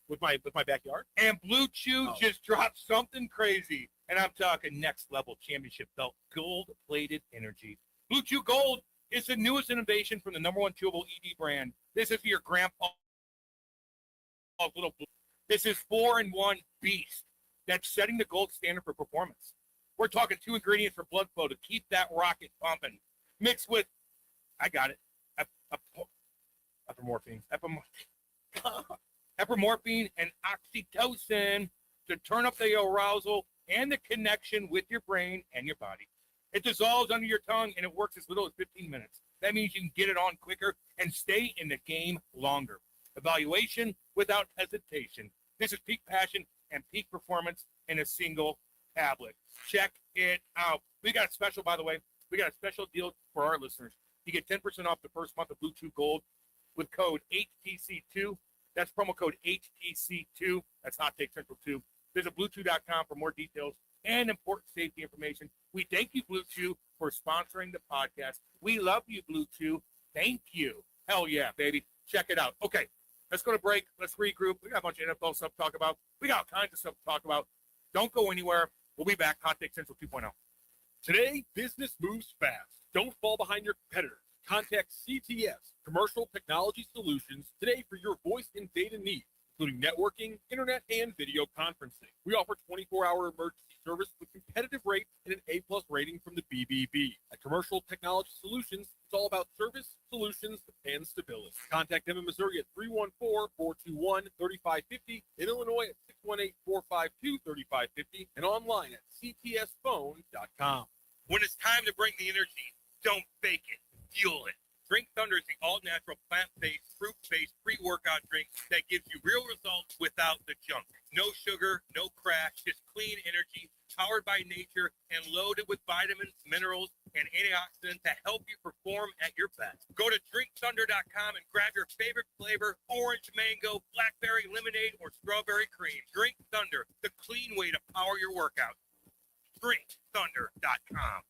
With my backyard. And Blue Chew just dropped something crazy. And I'm talking next level championship belt, gold plated energy. Blue Chew Gold is the newest innovation from the #1 chewable ED brand. This is for your grandpa. This is 4-in-1 beast that's setting the gold standard for performance. We're talking 2 ingredients for blood flow to keep that rocket pumping. Mixed with, I got it, epimorphine and oxytocin to turn up the arousal and the connection with your brain and your body. It dissolves under your tongue and it works as little as 15 minutes. That means you can get it on quicker and stay in the game longer. Evaluation without hesitation. This is peak passion and peak performance in a single tablet. Check it out. We got a special, by the way. We got a special deal for our listeners. You get 10% off the first month of Blue Chew Gold with code HTC2. That's promo code HTC2. That's Hot Take Central 2. Visit BlueChew.com for more details and important safety information. We thank you, Blue Chew, for sponsoring the podcast. We love you, Blue Chew. Thank you. Hell yeah, baby. Check it out. Okay, let's go to break. Let's regroup. We got a bunch of NFL stuff to talk about. We got all kinds of stuff to talk about. Don't go anywhere. We'll be back. Hot Take Central 2.0. Today, business moves fast. Don't fall behind your competitors. Contact CTS, Commercial Technology Solutions, today for your voice and data needs, including networking, internet, and video conferencing. We offer 24-hour emergency service with competitive rates and an A+ rating from the BBB. At Commercial Technology Solutions, it's all about service, solutions, and stability. Contact them in Missouri at 314-421-3550, in Illinois at 618-452-3550, and online at ctsphone.com. When it's time to bring the energy, don't fake it. Fuel it. Drink Thunder is the all-natural, plant-based, fruit-based, pre-workout drink that gives you real results without the junk. No sugar, no crash, just clean energy, powered by nature, and loaded with vitamins, minerals, and antioxidants to help you perform at your best. Go to drinkthunder.com and grab your favorite flavor, orange, mango, blackberry, lemonade, or strawberry cream. Drink Thunder, the clean way to power your workout. drinkthunder.com.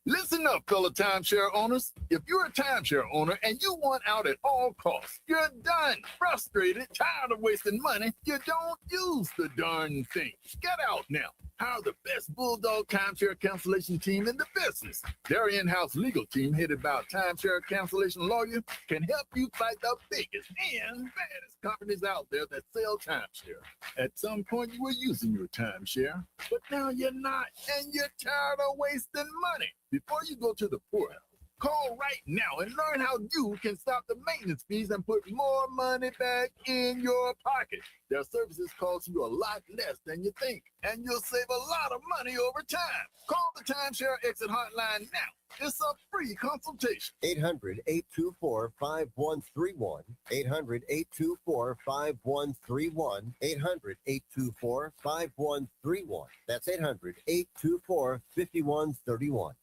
Listen up, fellow timeshare owners. If you're a timeshare owner and you want out at all costs, you're done, frustrated, tired of wasting money, you don't use the darn thing. Get out now. Hire the best Bulldog timeshare cancellation team in the business. Their in-house legal team, headed by a timeshare cancellation lawyer, can help you fight the biggest and baddest companies out there that sell timeshare. At some point, you were using your timeshare, but now you're not, and you're tired of wasting money. Before you go to the poorhouse, call right now and learn how you can stop the maintenance fees and put more money back in your pocket. Their services cost you a lot less than you think, and you'll save a lot of money over time. Call the Timeshare Exit Hotline now. It's a free consultation. 800-824-5131. 800-824-5131. 800-824-5131. That's 800-824-5131.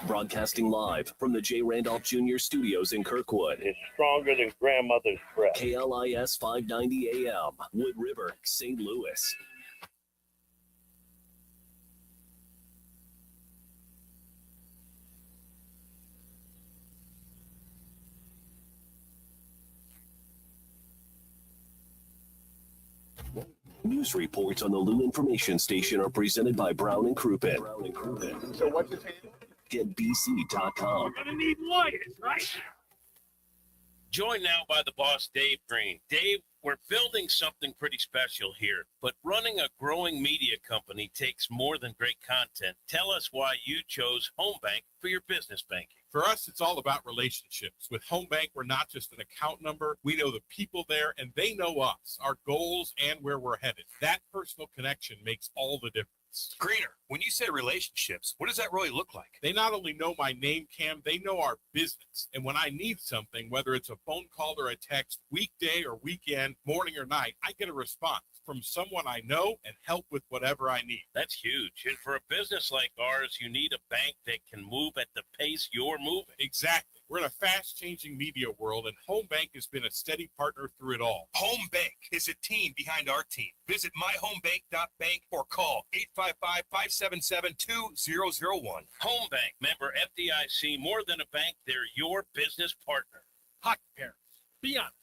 Broadcasting live from the J. Randolph Jr. Studios in Kirkwood. It's stronger than grandmother's breath. KLIS 590 AM, Wood River, St. Louis. News reports on the Lou Information Station are presented by Brown and Crouppen. So what's his handle? GetBC.com. We're gonna need lawyers, right? Joined now by the boss, Dave Green. Dave, we're building something pretty special here, but running a growing media company takes more than great content. Tell us why you chose Home Bank for your business banking. For us, it's all about relationships. With Home Bank, we're not just an account number. We know the people there, and they know us, our goals, and where we're headed. That personal connection makes all the difference. Greener, when you say relationships, what does that really look like? They not only know my name, Cam, they know our business. And when I need something, whether it's a phone call or a text, weekday or weekend, morning or night, I get a response from someone I know and help with whatever I need. That's huge. And for a business like ours, you need a bank that can move at the pace you're moving. Exactly. We're in a fast-changing media world, and Home Bank has been a steady partner through it all. Home Bank is a team behind our team. Visit myhomebank.bank or call 855-577-2001. Home Bank, member FDIC, more than a bank, they're your business partner. Hockey parents, be honest.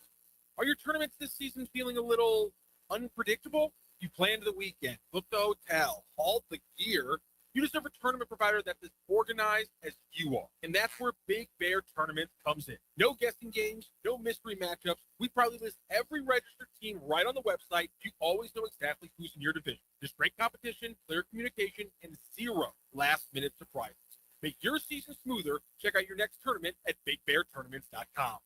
Are your tournaments this season feeling a little unpredictable? You planned the weekend, booked the hotel, hauled the gear. You deserve a tournament provider that's as organized as you are. And that's where Big Bear Tournaments comes in. No guessing games, no mystery matchups. We proudly list every registered team right on the website. You always know exactly who's in your division. Just great competition, clear communication, and zero last-minute surprises. Make your season smoother. Check out your next tournament at BigBearTournaments.com.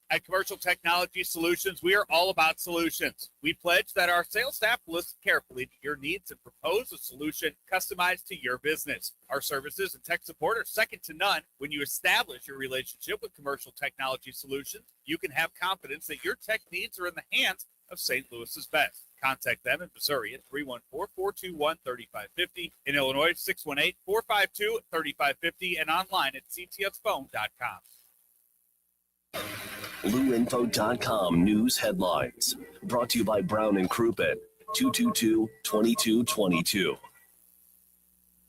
At Commercial Technology Solutions, we are all about solutions. We pledge that our sales staff will listen carefully to your needs and propose a solution customized to your business. Our services and tech support are second to none. When you establish your relationship with Commercial Technology Solutions, you can have confidence that your tech needs are in the hands of St. Louis's best. Contact them in Missouri at 314-421-3550, in Illinois 618-452-3550, and online at ctsphone.com. LouInfo.com news headlines. Brought to you by Brown and Crouppen. 222-2222.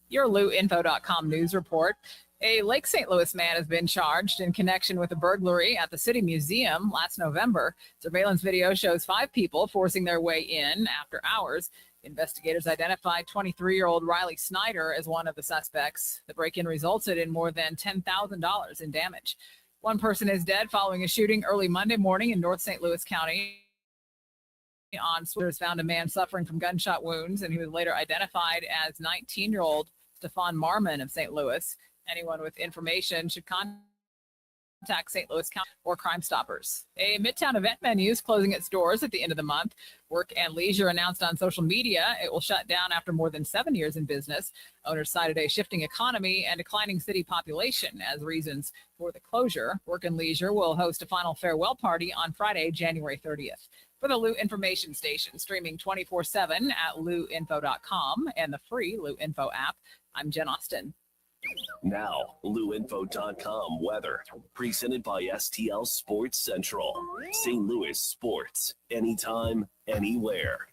Your LouInfo.com news report. A Lake St. Louis man has been charged in connection with a burglary at the City Museum last November. Surveillance video shows 5 people forcing their way in after hours. Investigators identified 23-year-old Riley Snyder as one of the suspects. The break-in resulted in more than $10,000 in damage. One person is dead following a shooting early Monday morning in North St. Louis County. On Swifters found a man suffering from gunshot wounds, and he was later identified as 19-year-old Stefan Marmon of St. Louis. Anyone with information should contact St. Louis County or Crime Stoppers. A Midtown event venue is closing its doors at the end of the month. Work and Leisure announced on social media it will shut down after more than 7 years in business. Owners cited a shifting economy and declining city population as reasons for the closure. Work and Leisure will host a final farewell party on Friday, January 30th. For the Lou Information Station, streaming 24/7 at louinfo.com and the free Lou Info app, I'm Jen Austin. Now, LouInfo.com weather. Presented by STL Sports Central. St. Louis sports. Anytime, anywhere.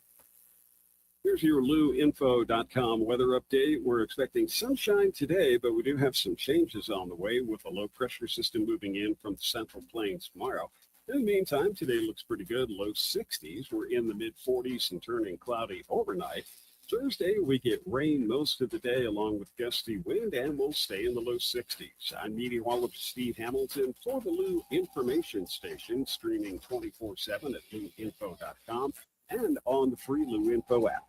Here's your LouInfo.com weather update. We're expecting sunshine today, but we do have some changes on the way with a low pressure system moving in from the Central Plains tomorrow. In the meantime, today looks pretty good. Low 60s. We're in the mid 40s and turning cloudy overnight. Thursday, we get rain most of the day along with gusty wind, and we'll stay in the low 60s. I'm meteorologist Steve Hamilton for the Lou Information Station, streaming 24/7 at louinfo.com and on the free Lou Info app.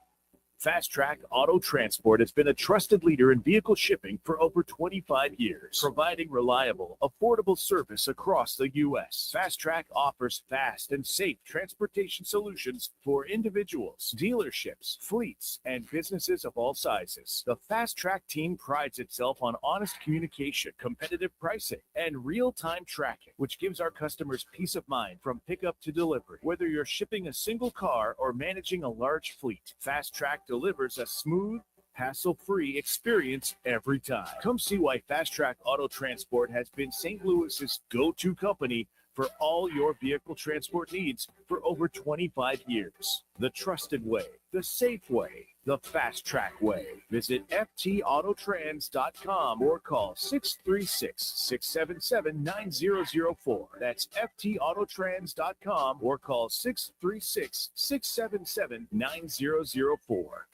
Fast Track Auto Transport has been a trusted leader in vehicle shipping for over 25 years, providing reliable, affordable service across the U.S. Fast Track offers fast and safe transportation solutions for individuals, dealerships, fleets, and businesses of all sizes. The Fast Track team prides itself on honest communication, competitive pricing, and real-time tracking, which gives our customers peace of mind from pickup to delivery. Whether you're shipping a single car or managing a large fleet, Fast Track delivers a smooth, hassle-free experience every time. Come see why Fast Track Auto Transport has been St. Louis's go-to company for all your vehicle transport needs for over 25 years. The trusted way, the safe way, the Fast Track way. Visit ftautotrans.com or call 636-677-9004. That's ftautotrans.com or call 636-677-9004.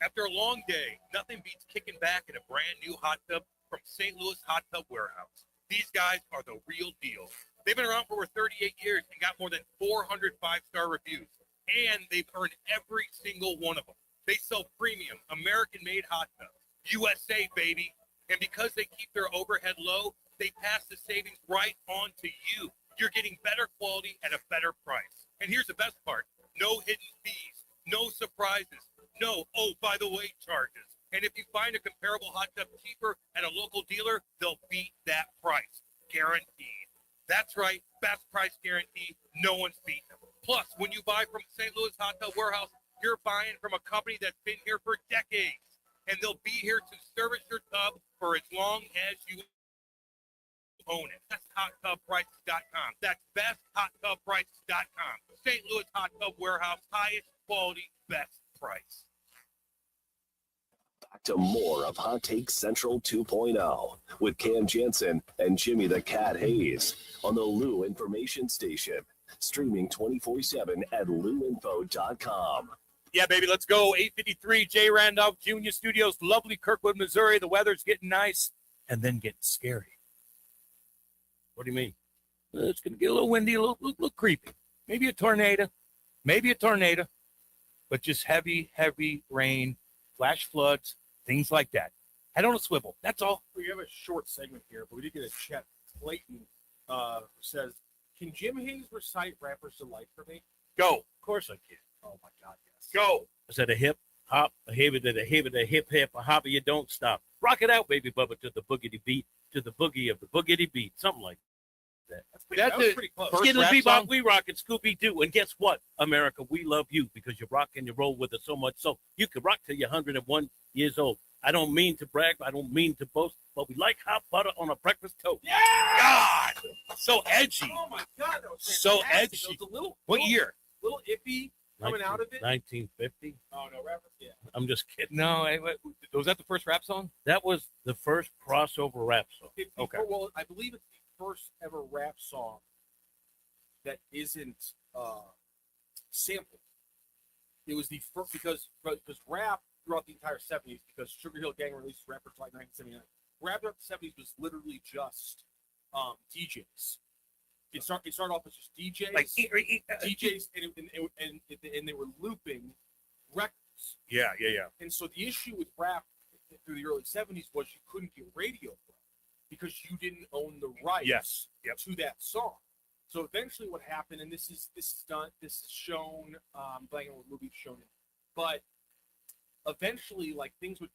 After a long day, nothing beats kicking back in a brand new hot tub from St. Louis Hot Tub Warehouse. These guys are the real deal. They've been around for over 38 years and got more than 400 five-star reviews. And they've earned every single one of them. They sell premium, American-made hot tubs. USA, baby. And because they keep their overhead low, they pass the savings right on to you. You're getting better quality at a better price. And here's the best part. No hidden fees. No surprises. No, oh, by the way, charges. And if you find a comparable hot tub cheaper at a local dealer, they'll beat that price. Guaranteed. That's right. Best price guarantee. No one's beating them. Plus, when you buy from St. Louis Hot Tub Warehouse, you're buying from a company that's been here for decades. And they'll be here to service your tub for as long as you own it. That's hottubprices.com. That's besthotubprices.com. St. Louis Hot Tub Warehouse, highest quality, best price. Back to more of Hot Take Central 2.0 with Cam Janssen and Jimmy the Cat Hayes on the Lou Information Station. Streaming 24/7 at louinfo.com. Yeah, baby, let's go. 853 J. Randolph Jr. Studios, lovely Kirkwood, Missouri. The weather's getting nice and then getting scary. What do you mean? It's going to get a little windy, a little creepy. Maybe a tornado, but just heavy, heavy rain, flash floods, things like that. Head on a swivel. That's all. We have a short segment here, but we did get a chat. Clayton who says, can Jim Hayes recite Rapper's Delight for me? Go. Of course I can. Oh, my God, yes. Go. Is that a hip hop, a hip, a hip, a hip, a hop, you don't stop. Rock it out, baby Bubba, to the boogity beat, to the boogie of the boogity beat. Something like that. That was pretty close. Skiddly Rap bebop, song? we rock it, Scooby Doo. And guess what, America, we love you because you rock and you roll with us so much so you can rock till you're 101 years old. I don't mean to brag, I don't mean to boast, but we like hot butter on a breakfast toast. Yeah! God! So edgy. Oh, my God, that was So fantastic. edgy. It was a little, What little- year? Little iffy coming out of it. 1950. Oh, no, Rapper, yeah. I'm just kidding. No, was that the first rap song? That was the first crossover rap song. Okay. Well, I believe it's the first ever rap song that isn't sampled. It was the first because rap throughout the entire 70s, because Sugar Hill Gang released Rapper's Delight 1979. Rap throughout the 70s was literally just DJs. It started off as just DJs, DJs, and they were looping records. Yeah. And so the issue with rap through the early 70s was you couldn't get radio play because you didn't own the rights to that song. So eventually what happened, and this is shown, blanking on what movie it's shown in, but eventually things would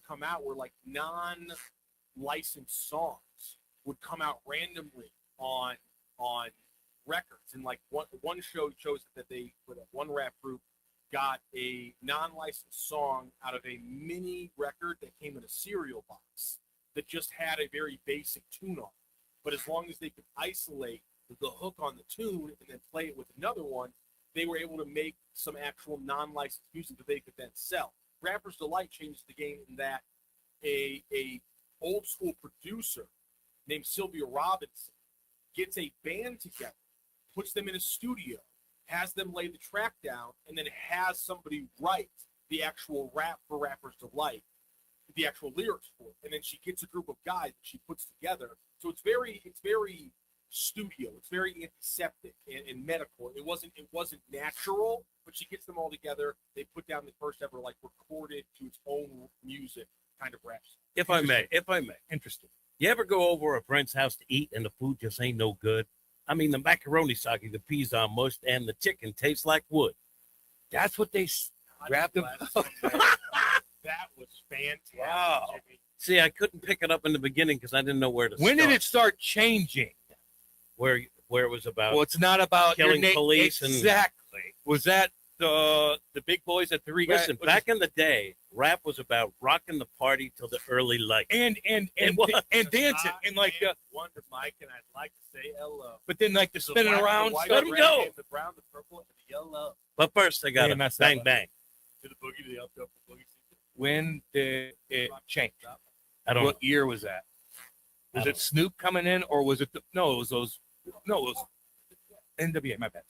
come out where non-licensed songs would come out randomly on records. And one show shows that one rap group got a non-licensed song out of a mini record that came in a cereal box that just had a very basic tune on it. But as long as they could isolate the hook on the tune and then play it with another one, they were able to make some actual non-licensed music that they could then sell. Rapper's Delight changed the game in that a old school producer named Sylvia Robinson gets a band together, puts them in a studio, has them lay the track down, and then has somebody write the actual rap for Rapper's Delight, the actual lyrics for it. And then she gets a group of guys that she puts together. So it's very studio. It's very antiseptic and medical. It wasn't natural, but she gets them all together. They put down the first ever recorded to its own music kind of rap song. If I may. Interesting. You ever go over a friend's house to eat and the food just ain't no good? I mean, the macaroni soggy, the peas are mushed, and the chicken tastes like wood. That's what they wrapped them. That was fantastic. Wow. See, I couldn't pick it up in the beginning because I didn't know where to start. When did it start changing? Where it was about? Well, it's not about killing your police and exactly. Was that the big boys at Three Guys? Listen, back in the day, rap was about rocking the party till the early light. and dancing and Wonder Mike, and I'd like to say hello. but then the spinning around. The white, Let the 'em red, go. and the brown, the purple, and the yellow. But first, I got Yeah, to messed that bang up. bang. To the boogie, to the up, the boogie. When did it change? I don't know. What year was that? Was it Snoop coming in, or was it it was NWA. My bad.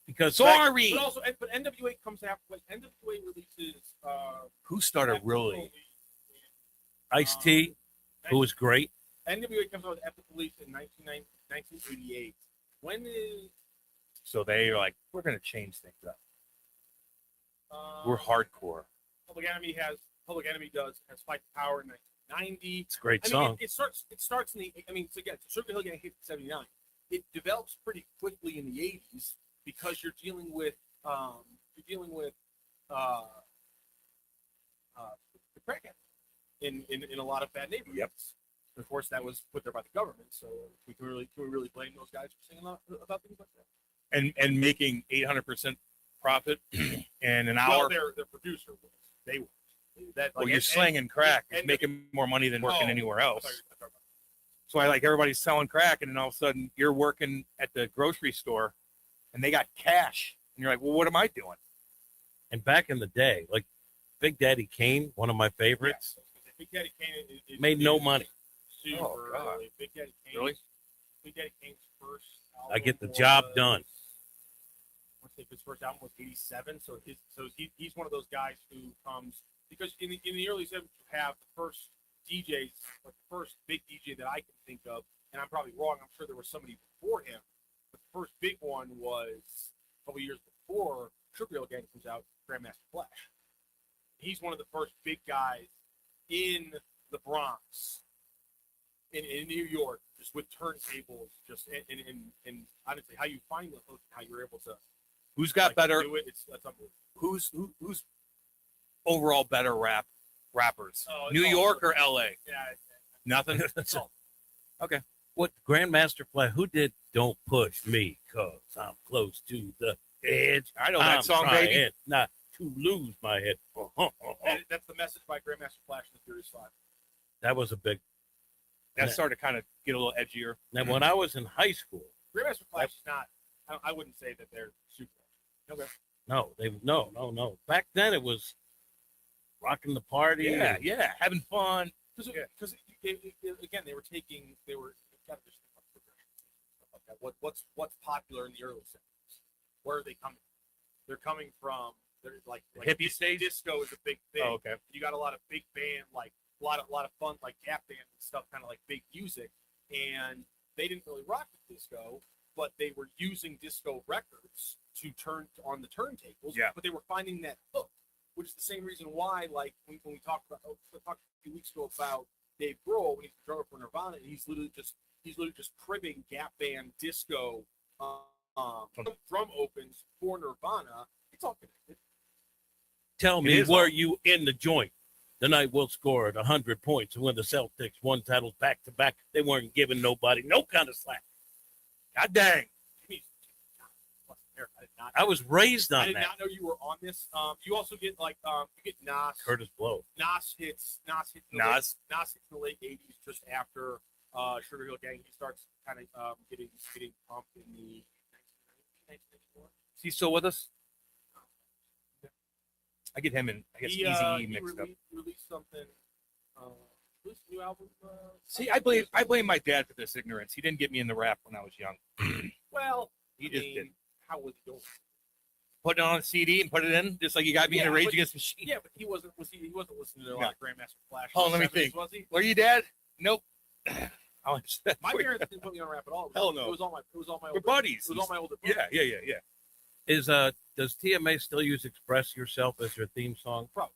Because Sorry. But also, but NWA comes after. NWA releases. Who started really? Ice-T, who was great. NWA comes out with Epic Police in 1988. When is? So they are like, we're going to change things up. We're hardcore. Public Enemy has Fight the Power in 1990. It's a great I song. mean, it starts in the. I mean, so again, Sugar Hill Gang hit 79. It develops pretty quickly in the 80s because you're dealing with the crackhead in a lot of bad neighborhoods. Yep. Of course, that was put there by the government. So can we really blame those guys for singing about things like that? And making 800% profit in an Well, hour. their producer was. They were. Well, you're slanging crack. It's making more money than working Oh, anywhere else. So everybody's selling crack, and then all of a sudden you're working at the grocery store, and they got cash, and you're like, well, what am I doing? And back in the day, like Big Daddy Kane, one of my favorites, Big Daddy Kane made no money. Super Oh, God. early. Big Daddy Kane. Really? Big Daddy Kane's first I get the album job was- done. I want to say his first album was '87, so he's one of those guys who comes because in the early '70s you have the first DJs, like the first big DJ that I can think of, and I'm probably wrong. I'm sure there was somebody before him, but the first big one was a couple years before Sugar Hill Gang comes out, Grandmaster Flash. He's one of the first big guys in the Bronx, in New York, just with turntables, just and honestly, how you find the hook, how you're able to. Who's got better? Do it, that's unbelievable. Who's overall better rappers? Oh, it's New all York over. or LA? Yeah. Nothing. It's all- Okay. What Grandmaster Flash? Who did "Don't Push Me" 'cause I'm close to the edge? I know that I'm song, trying baby. not to lose my head. And that's the message by Grandmaster Flash and the Furious Five. That was a big. That started to kind of get a little edgier. Now, when I was in high school, Grandmaster Flash is not. I wouldn't say that they're super. Okay. no. Back then, it was rocking the party. Yeah, and- yeah, having fun. Because again, they were kind of just stuff like that. What's popular in the early '70s? Where are they coming from? They're coming from. They're like hippie stage? Disco is a big thing. Oh, okay. You got a lot of big band, like a lot of fun, like Gap band and stuff, kind of like big music. And they didn't really rock with disco, but they were using disco records to turn on the turntables. Yeah. But they were finding that hook, which is the same reason why, like when we talked a few weeks ago about Dave Grohl when he's the drummer for Nirvana, and he's literally just cribbing Gap band disco drum opens for Nirvana. It's all connected. Tell It me, is were all- you in the joint the night Will scored 100 points and when the Celtics won titles back to back? They weren't giving nobody no kind of slack. God dang. I was raised on I did that. not know you were on this. You also get you get Nas. Curtis Blow. Nas hits in the late '80s, just after Sugar Hill Gang. He starts kind of getting pumped in the 1994. Is he still with us? I get him and I guess Easy E mixed up. Released something. Released a new album. See, I blame my dad for this ignorance. He didn't get me in the rap when I was young. Well, He just didn't. How was he doing? Put it on a CD and put it in, just like you got me in a Rage but- Against the Machine. Yeah, but he wasn't listening to a lot No. of Grandmaster Flash. Oh, let me 70s, think. Was he? Were you dad? Nope. My parents didn't put me on rap at all. Hell no. It was all my. We're older, buddies. It was all my older. Brothers. Yeah. Is does TMA still use "Express Yourself" as your theme song? Probably.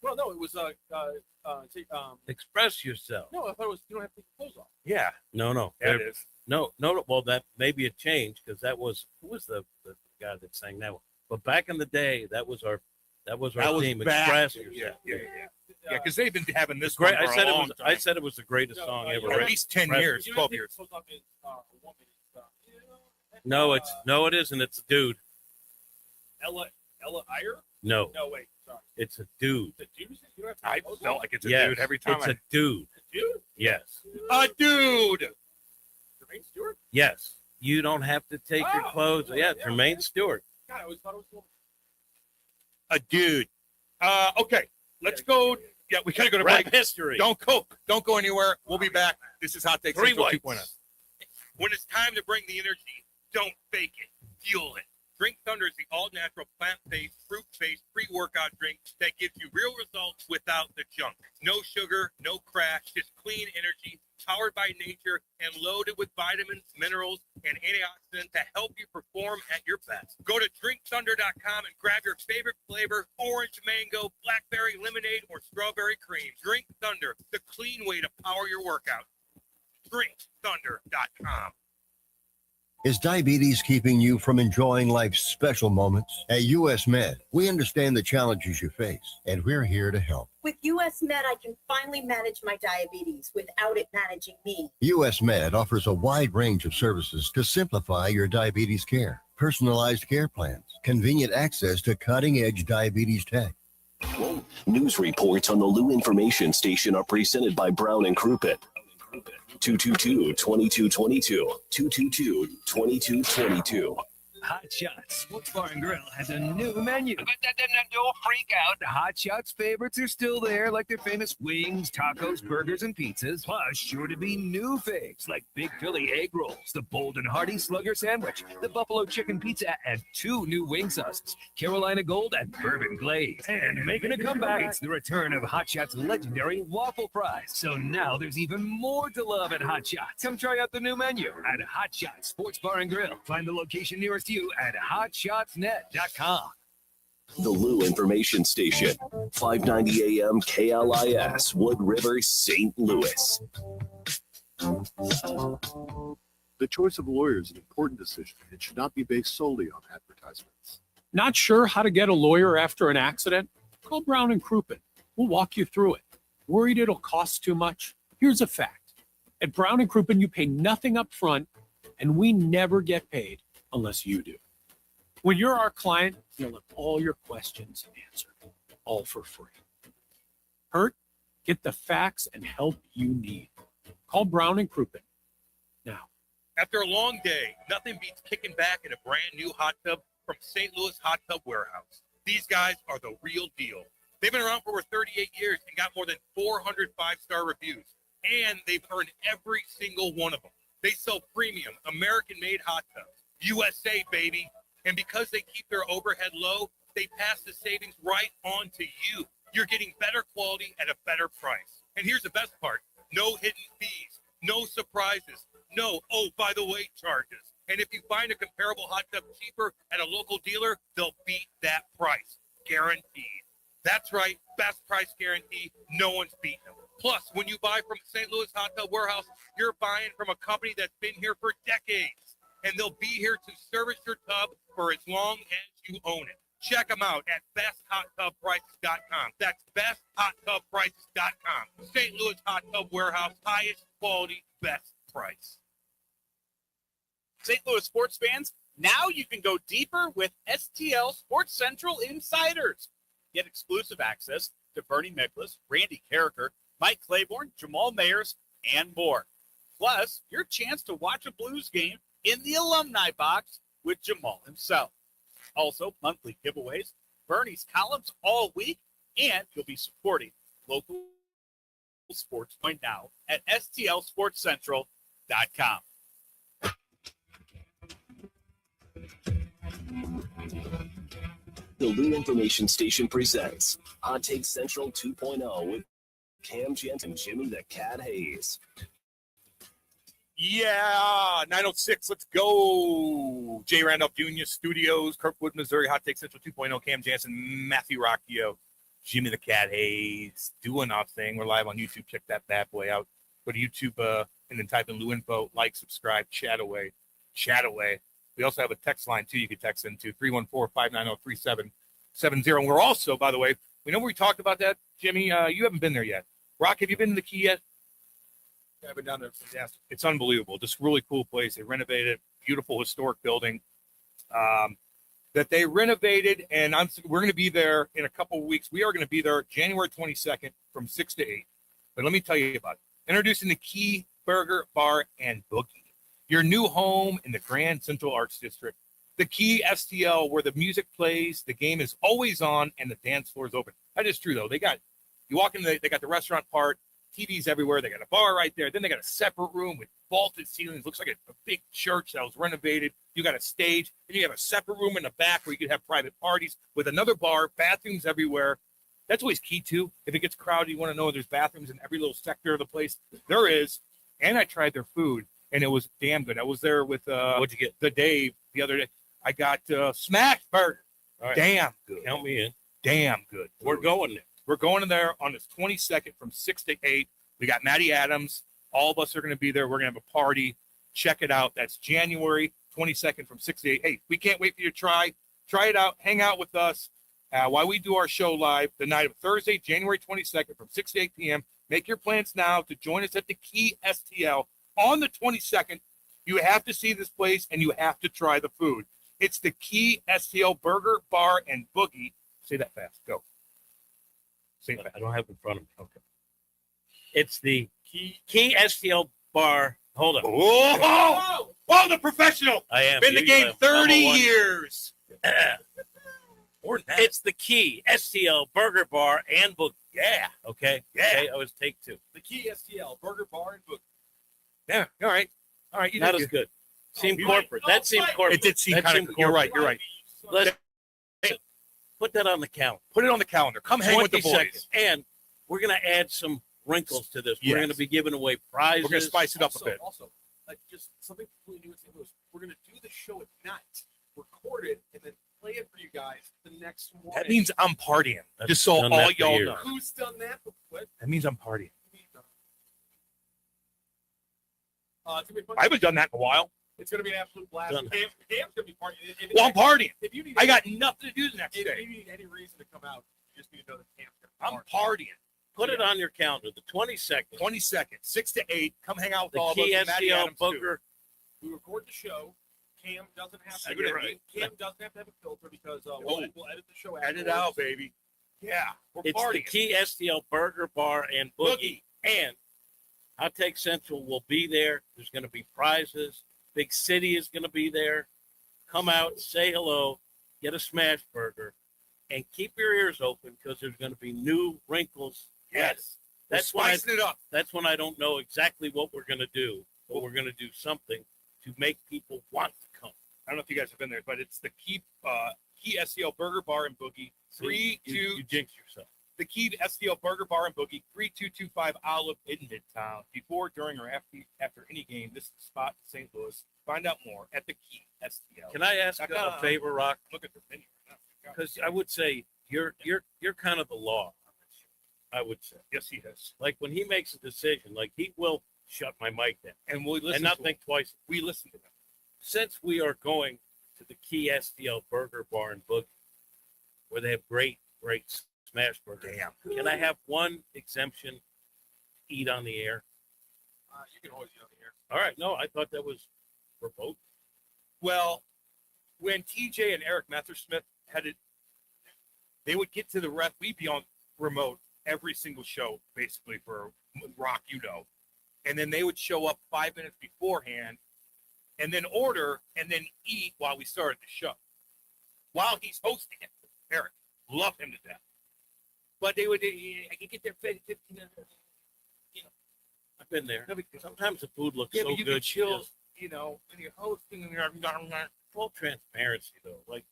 Well, no, it was Express yourself. No, I thought it was you don't have to take your clothes off. Yeah. No. Yeah, it There- is. No. Well, that maybe it changed because that was who was the guy that sang that one. But back in the day, that was our theme. back. Express Yeah, yourself. Yeah, because they've been having this Great. one for a long time. I said it was the greatest song ever at written. least 10 Express years, You 12 don't have to years. take your clothes off as a woman. No, it isn't. It's a dude. Ella Iyer? No, No, wait, sorry. it's a dude. The dude? You don't have to take I your clothes felt off? like it's a Yes, dude every time. it's a dude. Dude? Yes, A dude. Jermaine Stewart? yes. You don't have to take your Oh, clothes. Yeah, yeah, Jermaine okay. Stewart. God, I always thought it was a woman. A dude. Okay, let's go. Yeah, we gotta go to Rap break. history. Don't go anywhere. We'll be back. This is Hot Take Three Central whites. 2.0. When it's time to bring the energy, don't fake it. Fuel it. Drink Thunder is the all-natural, plant-based, fruit-based, pre-workout drink that gives you real results without the junk. No sugar, no crash, just clean energy, powered by nature, and loaded with vitamins, minerals, and antioxidants to help you perform at your best. Go to drinkthunder.com and grab your favorite flavor: orange, mango, blackberry, lemonade, or strawberry cream. Drink Thunder, the clean way to power your workout. drinkthunder.com. Is diabetes keeping you from enjoying life's special moments? At US Med, we understand the challenges you face, and we're here to help. With US Med, I can finally manage my diabetes without it managing me. US Med offers a wide range of services to simplify your diabetes care. Personalized care plans, convenient access to cutting-edge diabetes tech. News reports on the Lou Information Station are presented by Brown and Crouppen. 222-2222. 222-2222. Hot Shots Sports Bar and Grill has a new menu. Don't freak out. Hot Shots favorites are still there, like their famous wings, tacos, burgers, and pizzas. Plus, sure to be new faves like Big Philly egg rolls, the Bold and Hearty Slugger sandwich, the Buffalo chicken pizza, and 2 new wing sauces, Carolina Gold and Bourbon Glaze. And making a comeback, it's the return of Hot Shots' legendary waffle fries. So now there's even more to love at Hot Shots. Come try out the new menu at Hot Shots Sports Bar and Grill. Find the location nearest you at hotshotsnet.com. The Lou Information Station, 590 AM KLIS, Wood River, St. Louis. The choice of a lawyer is an important decision. It should not be based solely on advertisements. Not sure how to get a lawyer after an accident? Call Brown and Crouppen. We'll walk you through it. Worried it'll cost too much? Here's a fact. At Brown and Crouppen, you pay nothing up front, and we never get paid unless you do. When you're our client, you'll have all your questions answered, all for free. Hurt? Get the facts and help you need. Call Brown and Crouppen now. After a long day, nothing beats kicking back in a brand new hot tub from St. Louis Hot Tub Warehouse. These guys are the real deal. They've been around for over 38 years and got more than 400 5-star reviews. And they've earned every single one of them. They sell premium, American-made hot tubs. USA, baby. And because they keep their overhead low, they pass the savings right on to you. You're getting better quality at a better price. And here's the best part. No hidden fees, no surprises, no, oh, by the way, charges. And if you find a comparable hot tub cheaper at a local dealer, they'll beat that price. Guaranteed. That's right, best price guarantee. No one's beating them. Plus, when you buy from St. Louis Hot Tub Warehouse, you're buying from a company that's been here for decades. And they'll be here to service your tub for as long as you own it. Check them out at besthotTubPrices.com. That's besthotTubPrices.com. St. Louis Hot Tub Warehouse, highest quality, best price. St. Louis sports fans, now you can go deeper with STL Sports Central Insiders. Get exclusive access to Bernie Miklas, Randy Carricker, Mike Claiborne, Jamal Mayers, and more. Plus, your chance to watch a Blues game in the alumni box with Jamal himself. Also, monthly giveaways, Bernie's columns all week, and you'll be supporting local sports right now at stlsportscentral.com. The Lou Information Station presents Hot Take Central 2.0 with Cam Janssen and Jimmy the Cat Hayes. Yeah, 906, let's go. J. Randolph Jr. Studios, Kirkwood, Missouri, Hot Take Central 2.0, Cam Janssen, Matthew Rocchio, Jimmy the Cat Hayes, doing our thing. We're live on YouTube. Check that bad boy out. Go to YouTube and then type in Lou Info, like, subscribe, chat away. Chat away. We also have a text line, too, you can text into 314-590-3770. And we're also, by the way, we know we talked about that, Jimmy. You haven't been there yet. Rock, have you been to the Key yet? Yeah, I've been down there. Fantastic. It's unbelievable. Just really cool place. They renovated, beautiful historic building that they renovated, and we're going to be there in a couple of weeks. We are going to be there January 22nd from 6 to 8. But let me tell you about it. Introducing the Key Burger Bar and Boogie, your new home in the Grand Central Arts District. The Key STL, where the music plays, the game is always on, and the dance floor is open. That is true, though. They got the restaurant part, TVs everywhere. They got a bar right there. Then they got a separate room with vaulted ceilings. Looks like a big church that was renovated. You got a stage. Then you have a separate room in the back where you could have private parties with another bar, bathrooms everywhere. That's always key, too. If it gets crowded, you want to know there's bathrooms in every little sector of the place. There is. And I tried their food, and it was damn good. I was there with What'd you get? The Dave the other day. I got Smash Burger. All right. Damn good. Count me in. Damn good. We're going there. We're going in there on the 22nd from 6 to 8. We got Matty Adams. All of us are going to be there. We're going to have a party. Check it out. That's January 22nd from 6 to 8. Hey, we can't wait for you to try it out. Hang out with us while we do our show live the night of Thursday, January 22nd from 6 to 8 p.m. Make your plans now to join us at the Key STL on the 22nd. You have to see this place, and you have to try the food. It's the Key STL Burger, Bar, and Boogie. Say that fast. Go. Say it fast. I don't have it in front of me. Okay. It's the Key STL bar. Hold on. Whoa, the professional. I am. Been in the game 30 years. More than that. It's the Key STL Burger Bar and Book. Yeah. Okay. Okay. I was take 2. The Key STL Burger Bar and Book. Yeah. All right. All right. You Not did as good. good. Seemed corporate. That seemed corporate. It did seem That kind seemed of. You're right. corporate. You're right. Let's put that on the calendar. Put it on the calendar. Come hang with the 20 boys. seconds. And we're going to add some wrinkles to this. We're Yes. going to be giving away prizes. We're going to spice it up a bit. Also, like just something completely new in St. Louis. We're going to do the show at night, record it, and then play it for you guys the next morning. That means I'm partying. I've Just so done all that for y'all years. know. Who's done that before? That means I'm partying. It's gonna be fun. I haven't done that in a while. It's going to be an absolute blast. Done. Cam's going to be partying. Well, I'm partying. If you need I got nothing to do the next if day. you need any reason to come out, you just need to know that Cam's going to I'm partying. Put it on your calendar. The 22nd. 22nd, 6 to 8. Come hang out with The all of Key us. Matty STL Adams, too. Booker. We record the show. Cam doesn't have to. Say it right. Cam doesn't have to have a filter because we'll edit the show. Edit afterwards. out, baby. Yeah, we're It's the partying. Key STL Burger Bar and Boogie. And Hot Take Central will be there. There's going to be prizes. Big City is going to be there. Come out, say hello, get a smash burger, and keep your ears open because there's going to be new wrinkles. Yes. That's We're when spicing it up. That's when I don't know exactly what we're going to do, but we're going to do something to make people want to come. I don't know if you guys have been there, but it's the Key STL Burger Bar and Boogie. You jinx yourself. The Key STL Burger Bar and Boogie, 3225 Olive in Midtown. Before, during, or after any game, this is the spot in St. Louis. Find out more at the Key STL. Can I ask a favor, Rock? Look at the menu right now. Because I would say you're kind of the law on this show. I would say. Yes, he is. Like when he makes a decision, like he will shut my mic down And we listen and not to think him. twice. We listen to them. Since we are going to the Key STL Burger Bar and Boogie, where they have great smash burgers. Damn. Can I have one exemption? Eat on the air. You can always get on the air. All right. No, I thought that was for both. Well, when TJ and Eric Messersmith had it, they would get to the ref. We'd be on remote every single show, basically, for Rock, you know. And then they would show up 5 minutes beforehand and then order and then eat while we started the show. While he's hosting it. Eric, love him to death. But they would, I could get there 15 minutes. You know. I've been there. Sometimes the food looks Yeah, so but you good. can chill, just you know, when you're hosting and you're full transparency, though. Like,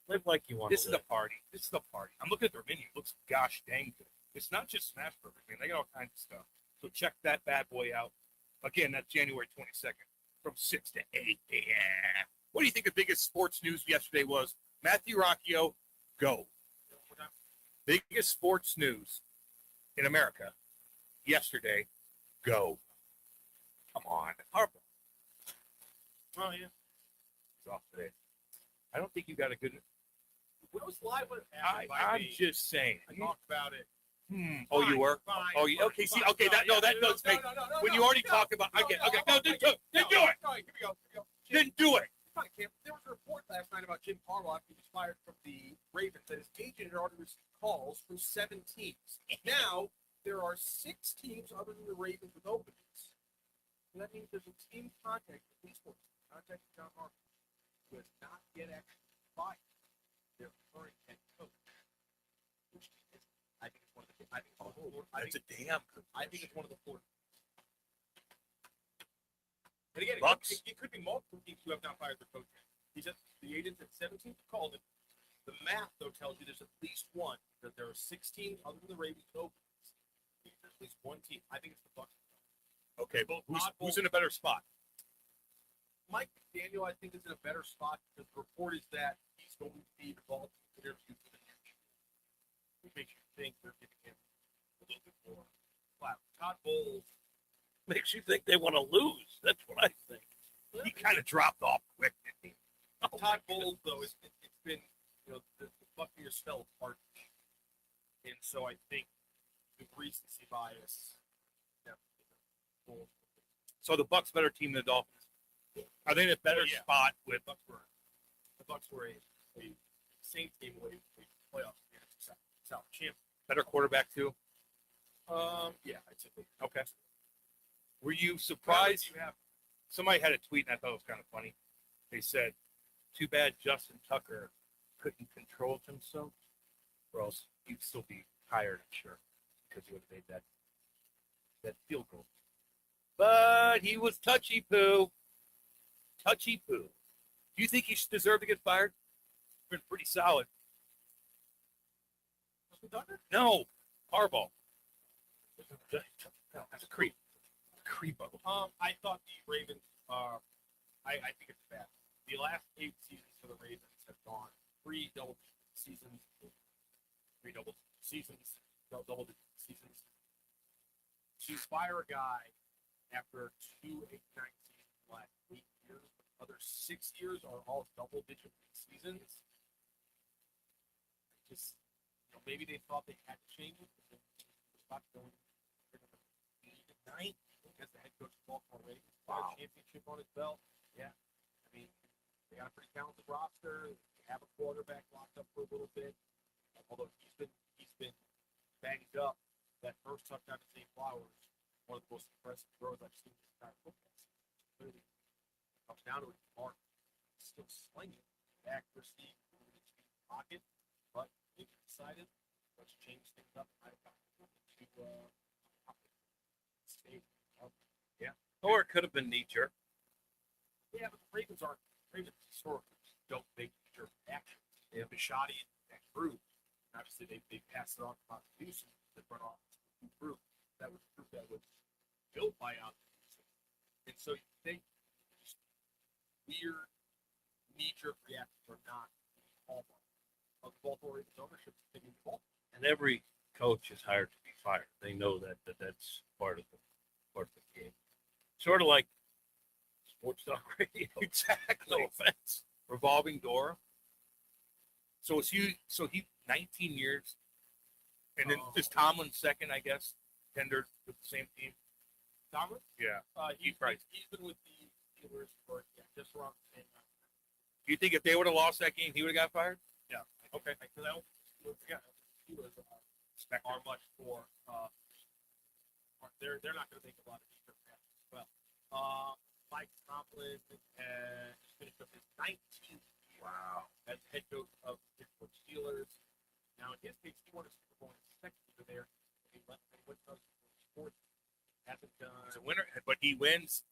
live like you want This to is live. a party. This is a party. I'm looking at their menu. It looks gosh dang good. It's not just smash burgers, man. They got all kinds of stuff. So check that bad boy out. Again, that's January 22nd from 6 to 8 a.m. What do you think the biggest sports news yesterday was? Matthew Rocchio, go. Biggest sports news in America yesterday, go. Come on. Harper. Oh, yeah. It's off today. I don't think you got a good. When it was live, when it happened, I'm just saying. I talked about it. Oh, you were? Fine, Oh, you okay? See, okay, that no, does make. When you already talk about, I get. Okay, no, then do it. Here we go. Then do it. Fine, Cam. There was a report last night about Jim Harbaugh, who was fired from the Ravens, that his agent had already received calls from 7 teams. Now, there are 6 teams other than the Ravens with openings. So that means there's a team contact, at least one contact John Harbaugh, who has not yet actually fired their current head coach. Which is, I think it's one of the. I think it's one of the 4. That's a damn good. I think it's one of the 4. And again, Bucks. it could be multiple teams who have not fired their coach. He said the agents at 17 called it. The math, though, tells you there's at least one, that there are 6 teams other than the Ravens openings. There's at least one team. I think it's the Bucks. Okay, but who's in a better spot? Mike McDaniel, I think, is in a better spot because the report is that he's going to be involved in the interview for the next year. What makes you think they're giving him a little bit more clout? Todd Bowles. Makes you think they want to lose. That's what I think. He kind of dropped off quick, didn't he? Todd Bowles, though, it's been, the Buccaneers fell apart. And so I think the recency bias. So the Bucks better team than the Dolphins. Are they in a better spot with? The Bucks were a same team away from the playoffs. South champ. Better quarterback too. Yeah, I'd say. Okay. Were you surprised? Somebody had a tweet, and I thought it was kind of funny. They said, "Too bad Justin Tucker couldn't control himself, or else he'd still be hired, I'm sure, because he would have made that field goal." But he was touchy poo. Touchy poo. Do you think he deserved to get fired? Been pretty solid. No, Harbaugh. That's a creep. I thought the Ravens. I think it's bad. The last 8 seasons for the Ravens have gone 3 double seasons, 3 double seasons, double seasons. To fire a guy after 2 8-9 seasons the last 8 years, the other 6 years are all double-digit seasons. Just, maybe they thought they had to change it. But about going 8-9 as the head coach of Baltimore Ravens. Wow. Championship on his belt. Yeah. I mean, they got a pretty talented roster. They have a quarterback locked up for a little bit. Although he's been banged up. That first touchdown to St. Flowers, one of the most impressive throws I've seen this entire football season. Clearly, it comes down to it. Mark still slinging. Accuracy, pocket, but they decided let's change things up. Yeah. Or it could have been knee jerk. Yeah, but the Ravens historically don't make knee-jerk actions. They have Bishotti and group. Obviously, they passed it on to Constitution that run off the group. That was group that was built by Constitution. And so you think weird knee-jerk reactions are not hallmark of the Baltimore Ravens ownership. And every coach is hired to be fired. They know that's part of the game. Sort of like sports talk radio. Exactly. No offense. Revolving door. So he 19 years, and then is Tomlin second, I guess, tendered with the same team. Tomlin? Yeah. He's been with the Steelers for just around the same time. Do you think if they would have lost that game, he would have got fired? Yeah. Okay. Because I don't think Steelers are much for. They're not going to make a lot of defense as well. Mike Tomlin has finished up his 19th year as head coach of the Pittsburgh Steelers. Now, in his case, he won a Super Bowl in his second year there. He went to sports. Hasn't done. He's a winner, but he wins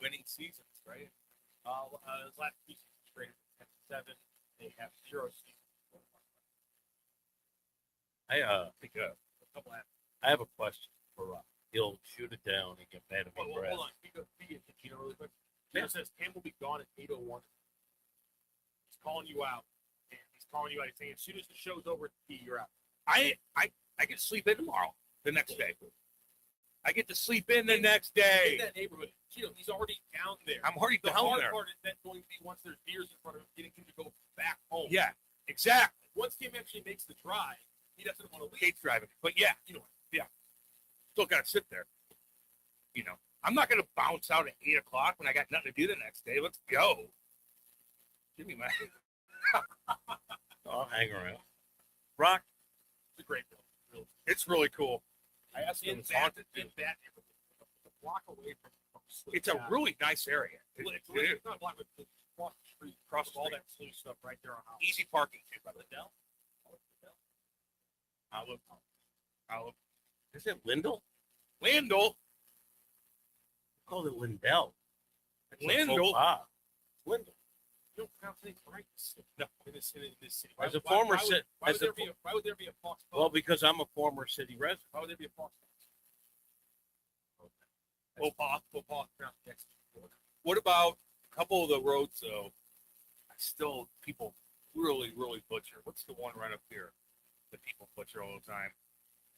winning seasons, right? His last 2 seasons straight at 7. They have 0 seasons. I have a question for Rob. He'll shoot it down and get mad at me. Hold on. Gino, really quick. Gino says Cam will be gone at 8:01. He's calling you out. And he's calling you out. He's saying as soon as the show's over, you're out. I get to sleep in tomorrow. The next day. I get to sleep in the next day. In that neighborhood. Gino, he's already down there. I'm already down there. The hard part is that going to be once there's beers in front of him, getting him to go back home. Yeah, exactly. Once Cam actually makes the drive, he doesn't want to leave. Hates driving. But yeah, yeah. Still got to sit there. I'm not going to bounce out at 8 o'clock when I got nothing to do the next day. Let's go. Give me my. I'll hang around. Rock. It's a great building. It's really cool. I asked him to haunted in that neighborhood, a block away from it's a really nice area. It's not a block, but it's across the street, across all that sleeve stuff right there on house. Easy parking too, by the way. Olive. Is it Lindell? Lindell. Call it Lindell. Lindell. Lindell. You don't pronounce it right. No, in this city. Why would there be a Fox? Well, because I'm a former city resident. Why would there be a Fox? What about a couple of the roads though? People really butcher. What's the one right up here that people butcher all the time?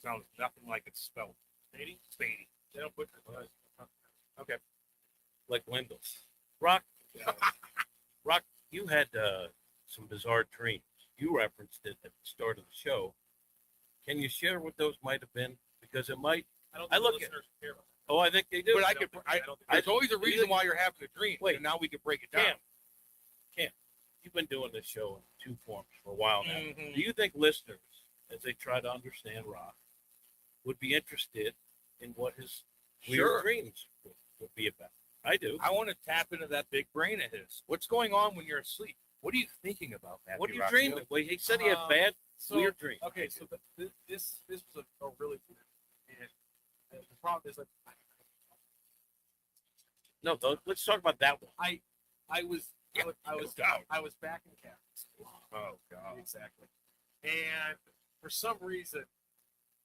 Sounds nothing like it's spelled. Spady. They don't butcher. Okay. Like Lindell. Rock. Rock. You had some bizarre dreams. You referenced it at the start of the show. Can you share what those might have been? Because it might. I look at. Oh, I think they do. But there's always a reason why you're having a dream. Wait, and now we can break it down. Cam, you've been doing this show in 2 forms for a while now. Do you think listeners, as they try to understand Rock, would be interested in what his weird dreams would be about. I do. I want to tap into that big brain of his. What's going on when you're asleep? What are you thinking about, Matthew? What are you Rockfield? dreaming? Well, he said he had bad, weird dreams. Okay, so this was a really weird. And the problem is, like, No, let's talk about that one. I was back in Catholic school. Oh God, exactly. And for some reason,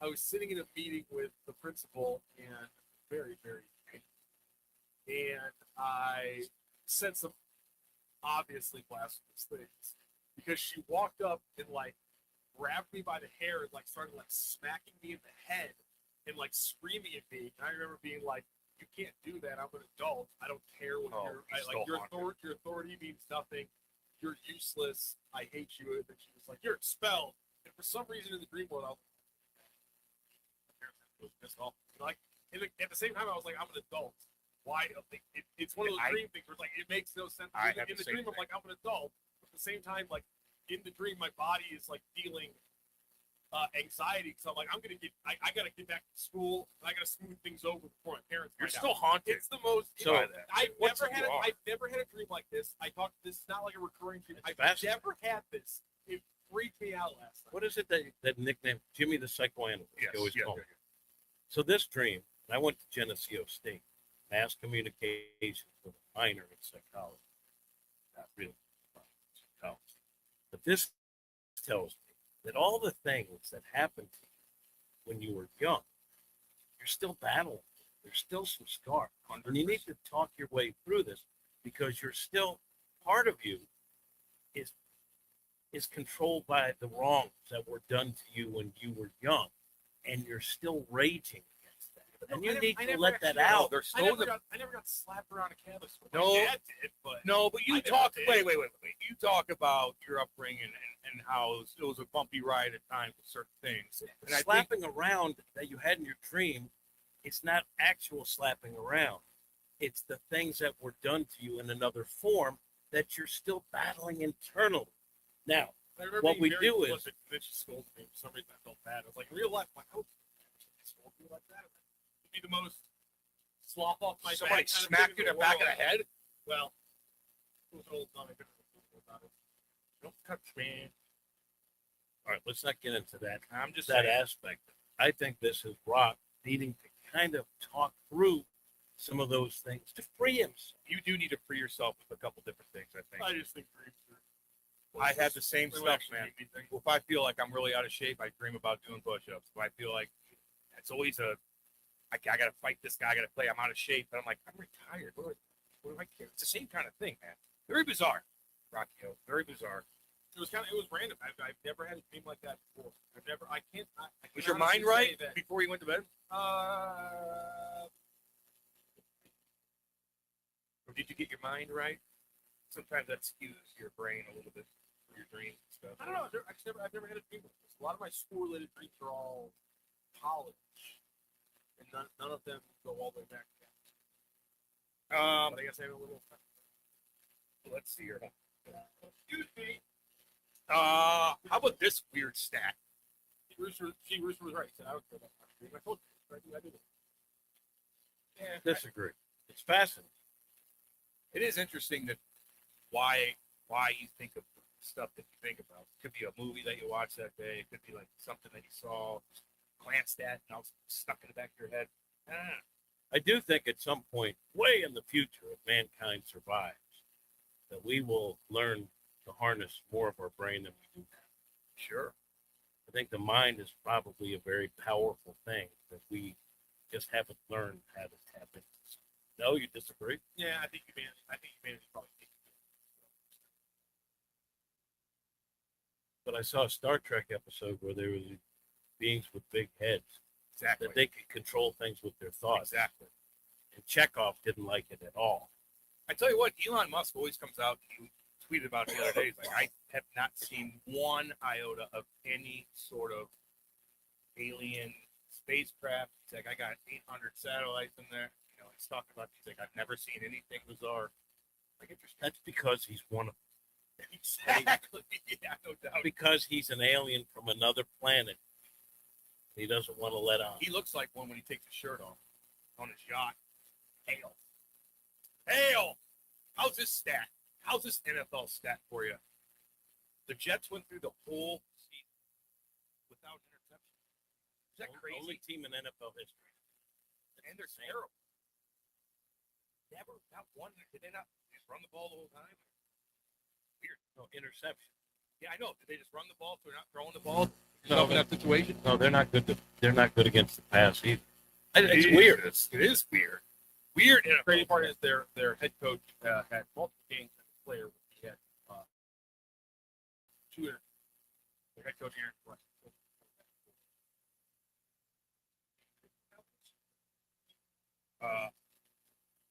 I was sitting in a meeting with the principal and very, very, and I said some obviously blasphemous things because she walked up and like grabbed me by the hair and like started like smacking me in the head and like screaming at me. And I remember being like, "You can't do that. I'm an adult. I don't care what your authority means nothing. You're useless. I hate you." And then she was like, "You're expelled." And for some reason in the dream world, I was pissed off. Like at the same time, I was like, "I'm an adult. Why?" It's one of those dream things where it's like it makes no sense. In the dream, I'm like, "I'm an adult." But at the same time, like in the dream, my body is like feeling anxiety because I'm like, I gotta get back to school. And I gotta smooth things over before my parents. You're still haunted. It's the most. So I've never had a dream like this. I thought this is not like a recurring dream. I've never had this. It freaked me out last night. What is it that nickname? Jimmy the psychoanalyst. Yes, you always yes, call him. So this dream, I went to Geneseo State, mass communications with a minor in psychology. Not really psychology. But this tells me that all the things that happened to you when you were young, you're still battling. There's still some scar. And you need to talk your way through this because you're still, part of you is controlled by the wrongs that were done to you when you were young. And you're still raging against that. And you need to let that out. I never got slapped around a canvas. No, My dad did, but you talk. Wait. You talk about your upbringing and how it was a bumpy ride at times with certain things. And Slapping around that you had in your dream, it's not actual slapping around. It's the things that were done to you in another form that you're still battling internally. Now, what we do is Mitch scolded me for some reason. I felt bad. I was like, in real life, my coach scolded me like that. It'd be the most slop off my somebody back smacked you in the back of the head. Well, it was an old time. Don't touch me. all right, let's not get into that. I'm just that saying. aspect. I think this is Rock needing to kind of talk through some of those things to free himself. You do need to free yourself with a couple different things, I think. I just think dreams are. I have the same stuff, man. If I feel like I'm really out of shape, I dream about doing push-ups. If I feel like it's always I got to fight this guy, I got to play, I'm out of shape. But I'm like, I'm retired. What do I care? It's the same kind of thing, man. Very bizarre, Rocky Hill. Very bizarre. It was random. I've never had a dream like that before. I can't. Was your mind right before you went to bed? Or did you get your mind right? Sometimes that skews your brain a little bit for your dreams and stuff. I don't know. I've never had a dream like this. A lot of my school-related dreams are all college, and none of them go all the way back. But I guess I have a little. Let's see here. Excuse me. How about this weird stat? Rooster was right. He said I was good. I told you. I did it. Yeah, disagree. It's fascinating. It is interesting that why you think of stuff that you think about. It could be a movie that you watched that day. It could be like something that you saw, glanced at, and I was stuck in the back of your head. I do think at some point, way in the future, if mankind survives, that we will learn to harness more of our brain than we do now. Sure. I think the mind is probably a very powerful thing that we just haven't learned how to tap into. No, you disagree? Yeah, I think humanity probably. But I saw a Star Trek episode where there was beings with big heads. Exactly. That they could control things with their thoughts. Exactly. And Chekhov didn't like it at all. I tell you what, Elon Musk always comes out. He tweeted about it the other day. He's like, I have not seen one iota of any sort of alien spacecraft. He's like, I got 800 satellites in there. You know, he's talking about. He's like, I've never seen anything bizarre. Like, interesting. That's because he's one of them. Exactly. Yeah, no doubt. Because he's an alien from another planet. He doesn't want to let on. He looks like one when he takes his shirt off. on his yacht. Hail. How's this stat? How's this NFL stat for you? The Jets went through the whole season without interception. Is that crazy? Only team in NFL history. And they're terrible. Never, not one. Did they not just run the ball the whole time? Weird. No interception. Yeah, I know. Did they just run the ball so they're not throwing the ball? In that situation? No, they're not good. They're not good against the pass either. It's It weird. It is weird. Weird. The crazy part is their head coach had multiple games as a player. He had two. Their head coach Aaron Glenn.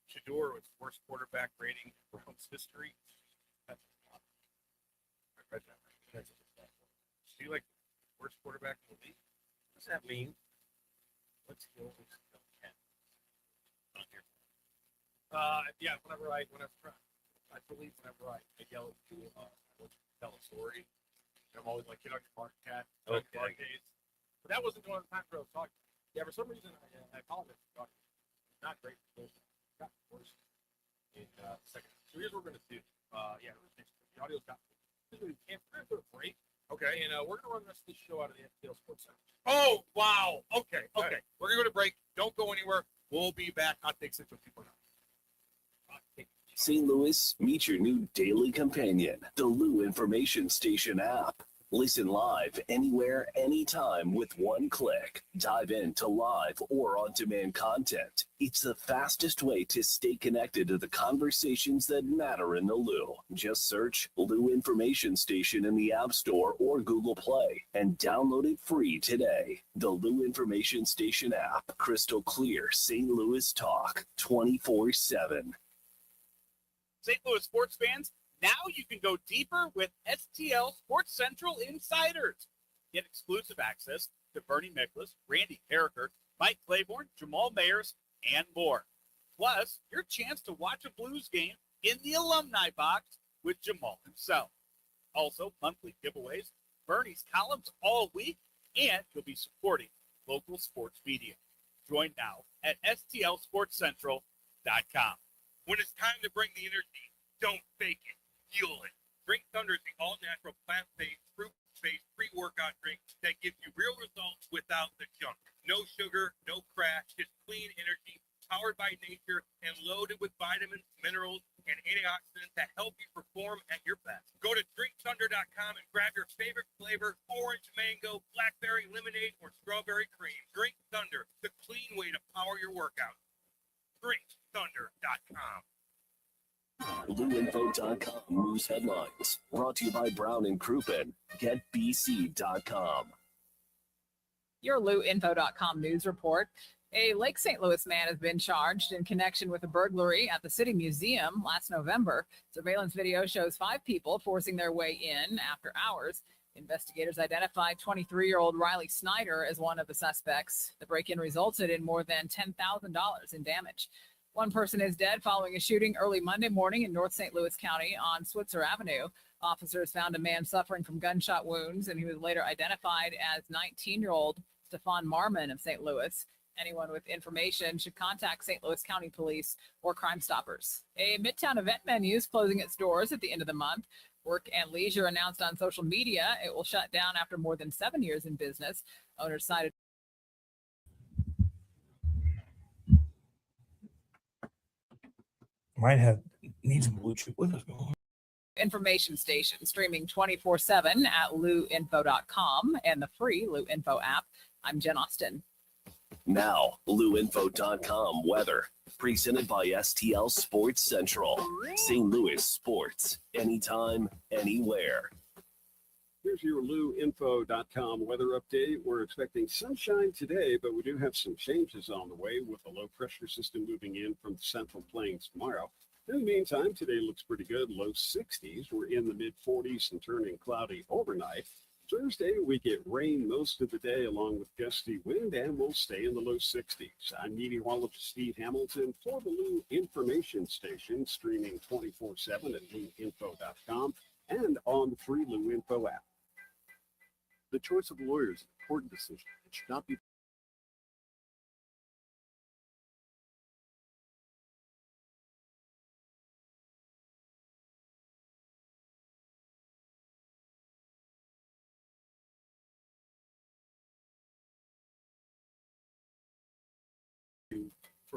Shador was worst quarterback rating in Browns history. That's I read that. Do you like worst quarterback in the league? What does that mean? Let's go. Yeah. Whenever I believe whenever I yell at you, I want you to tell a story. I'm always like, get out your bark cat. Okay. But that wasn't one of the times where I was talking. Yeah, for some reason I apologize for talking. Not great. Got worse in second. So here's what we're gonna do. The audio's got. We're gonna go to break. Okay. And we're gonna run the rest of the show out of the FPL Sports Center. Oh wow. Okay. Okay. We're gonna go to break. Don't go anywhere. We'll be back. Hot takes with people now. St. Louis, meet your new daily companion, the Lou Information Station app. Listen live anywhere, anytime with one click. Dive into live or on-demand content. It's the fastest way to stay connected to the conversations that matter in the Lou. Just search Lou Information Station in the App Store or Google Play and download it free today. The Lou Information Station app. Crystal clear St. Louis talk 24/7. St. Louis sports fans, now you can go deeper with STL Sports Central Insiders. Get exclusive access to Bernie Miklasz, Randy Carricker, Mike Claiborne, Jamal Mayers, and more. Plus, your chance to watch a Blues game in the alumni box with Jamal himself. Also, monthly giveaways, Bernie's columns all week, and you'll be supporting local sports media. Join now at stlsportscentral.com. When it's time to bring the energy, don't fake it. Fuel it. Drink Thunder is the all-natural plant-based, fruit-based pre-workout drink that gives you real results without the junk. No sugar, no crash, just clean energy, powered by nature, and loaded with vitamins, minerals, and antioxidants that help you perform at your best. Go to drinkthunder.com and grab your favorite flavor, orange, mango, blackberry, lemonade, or strawberry cream. Drink Thunder, the clean way to power your workout. drinkthunder.com. LouInfo.com news headlines. Brought to you by Brown and Crouppen. GetBC.com. Your LouInfo.com news report. A Lake St. Louis man has been charged in connection with a burglary at the City Museum last November. Surveillance video shows 5 people forcing their way in after hours. Investigators identified 23-year-old Riley Snyder as one of the suspects. The break-in resulted in more than $10,000 in damage. One person is dead following a shooting early Monday morning in North St. Louis County on Switzer Avenue. Officers found a man suffering from gunshot wounds, and he was later identified as 19-year-old Stefan Marmon of St. Louis. Anyone with information should contact St. Louis County Police or Crime Stoppers. A Midtown event venue is closing its doors at the end of the month. Work and Leisure announced on social media it will shut down after more than 7 years in business. Owners cited Might have need some blue chip with us. information station streaming 24/7 at louinfo.com and the free Lou Info app. I'm Jen Austin. Now, LouInfo.com weather. Presented by STL Sports Central. St. Louis sports. Anytime, anywhere. Here's your LouInfo.com weather update. We're expecting sunshine today, but we do have some changes on the way with a low pressure system moving in from the Central Plains tomorrow. In the meantime, today looks pretty good. Low 60s. We're in the mid 40s and turning cloudy overnight. Thursday, we get rain most of the day along with gusty wind, and we'll stay in the low 60s. I'm meteorologist Steve Hamilton for the Lou Information Station, streaming 24/7 at LouInfo.com and on the free Lou Info app. The choice of a lawyer is an important decision. It should not be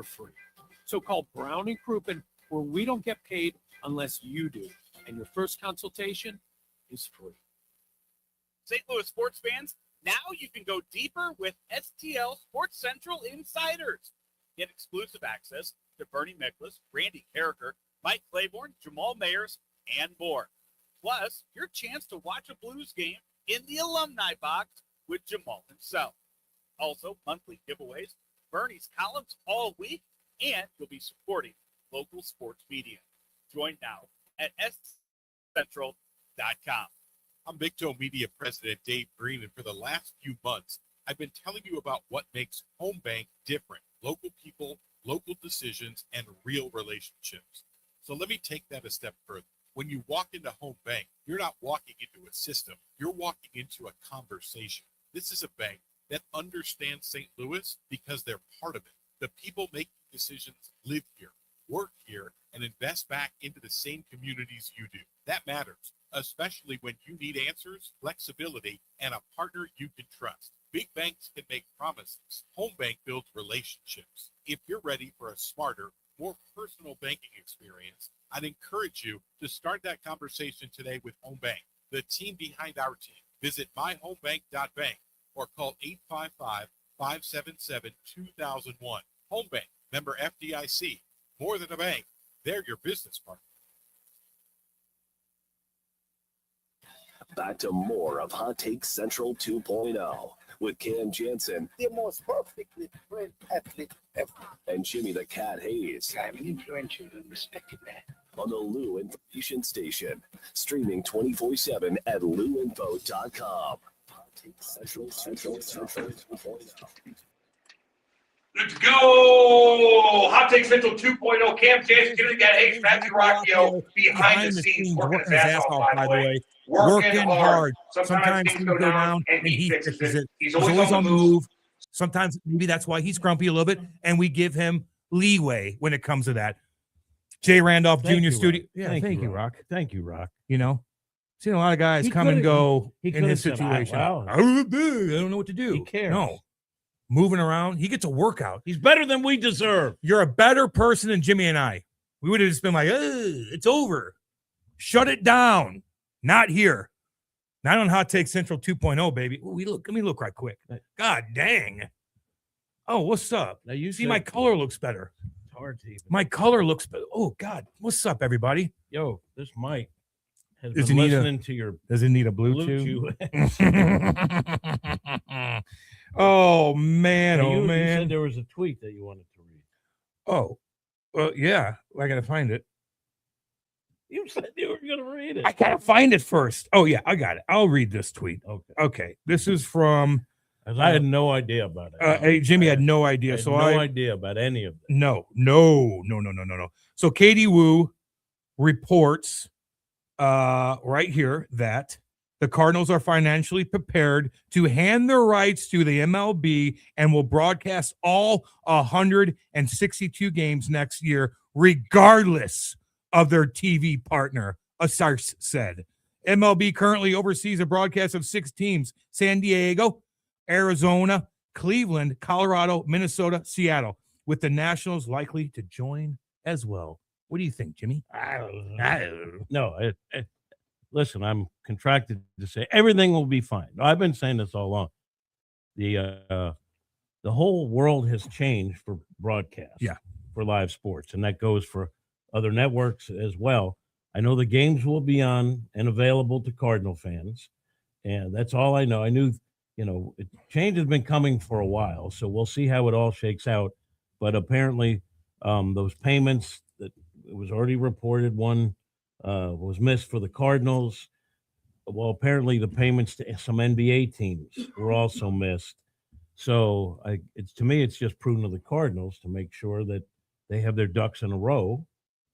for free. So call Brown and Crouppen, where we don't get paid unless you do. And your first consultation is free. St. Louis sports fans, now you can go deeper with STL Sports Central Insiders. Get exclusive access to Bernie Miklasz, Randy Carricker, Mike Claiborne, Jamal Mayers, and more. Plus, your chance to watch a Blues game in the alumni box with Jamal himself. Also, monthly giveaways, Bernie's columns all week, and you'll be supporting local sports media. Join now at scentral.com. I'm Big Toe Media President Dave Green, and for the last few months, I've been telling you about what makes Home Bank different. Local people, local decisions, and real relationships. So let me take that a step further. When you walk into Home Bank, you're not walking into a system. You're walking into a conversation. This is a bank that understands St. Louis because they're part of it. The people making decisions live here, work here, and invest back into the same communities you do. That matters, especially when you need answers, flexibility, and a partner you can trust. Big banks can make promises. Home Bank builds relationships. If you're ready for a smarter, more personal banking experience, I'd encourage you to start that conversation today with Home Bank, the team behind our team. Visit myhomebank.bank or call 855-577-2001. Home Bank, member FDIC. More than a bank, they're your business partner. Back to more of Hot Take Central 2.0 with Cam Janssen. The most perfectly trained athlete ever. And Jimmy the Cat Hayes. I'm an influential and respected man. On the Lou Information Station. Streaming 24/7 at louinfo.com. Hot Take Central 2.0. Let's go! Hot Take Central 2.0. Cam Janssen, Jimmy the Cat Hayes, Matthew Rocchio behind the scenes working his ass off, by the way. Working hard. Sometimes things go down and he fixes it. He's always on the move. Sometimes maybe that's why he's grumpy a little bit, and we give him leeway when it comes to that. Jay Randolph Jr. Studio. Yeah, thank you, Rock. Thank you, Rock. You know, seen a lot of guys come and go in his situation. I don't know what to do. He cares. No. Moving around. He gets a workout. He's better than we deserve. You're a better person than Jimmy and I. We would have just been like, it's over. Shut it down. Not here. Not on Hot Take Central 2.0, baby. Ooh, let me look right quick. God dang. Oh, what's up? Now you see, my color looks better. It's hard to even. My color looks better. Oh, God. What's up, everybody? Yo, this mic has Does been it need listening to your Does it need a Bluetooth? Oh, man. You man. said there was a tweet that you wanted to read. Oh, well, yeah. I got to find it. You said you were going to read it. I got to find it first. Oh, yeah. I got it. I'll read this tweet. Okay. This is from... I had no idea about it. Hey, Jimmy had no idea. I had so no idea about any of this. No. So Katie Wu reports right here that the Cardinals are financially prepared to hand their rights to the MLB and will broadcast all 162 games next year, regardless of their TV partner, a source said. MLB currently oversees a broadcast of 6 teams: San Diego, Arizona, Cleveland, Colorado, Minnesota, Seattle, with the Nationals likely to join as well. What do you think, Jimmy? I don't know. No, listen, I'm contracted to say everything will be fine. I've been saying this all along. The whole world has changed for broadcast, for live sports, and that goes for other networks as well. I know the games will be on and available to Cardinal fans, and that's all I know. I knew, change has been coming for a while, so we'll see how it all shakes out. But apparently, those payments that it was already reported, one was missed for the Cardinals. Well, apparently the payments to some NBA teams were also missed. So to me, it's just prudent of the Cardinals to make sure that they have their ducks in a row,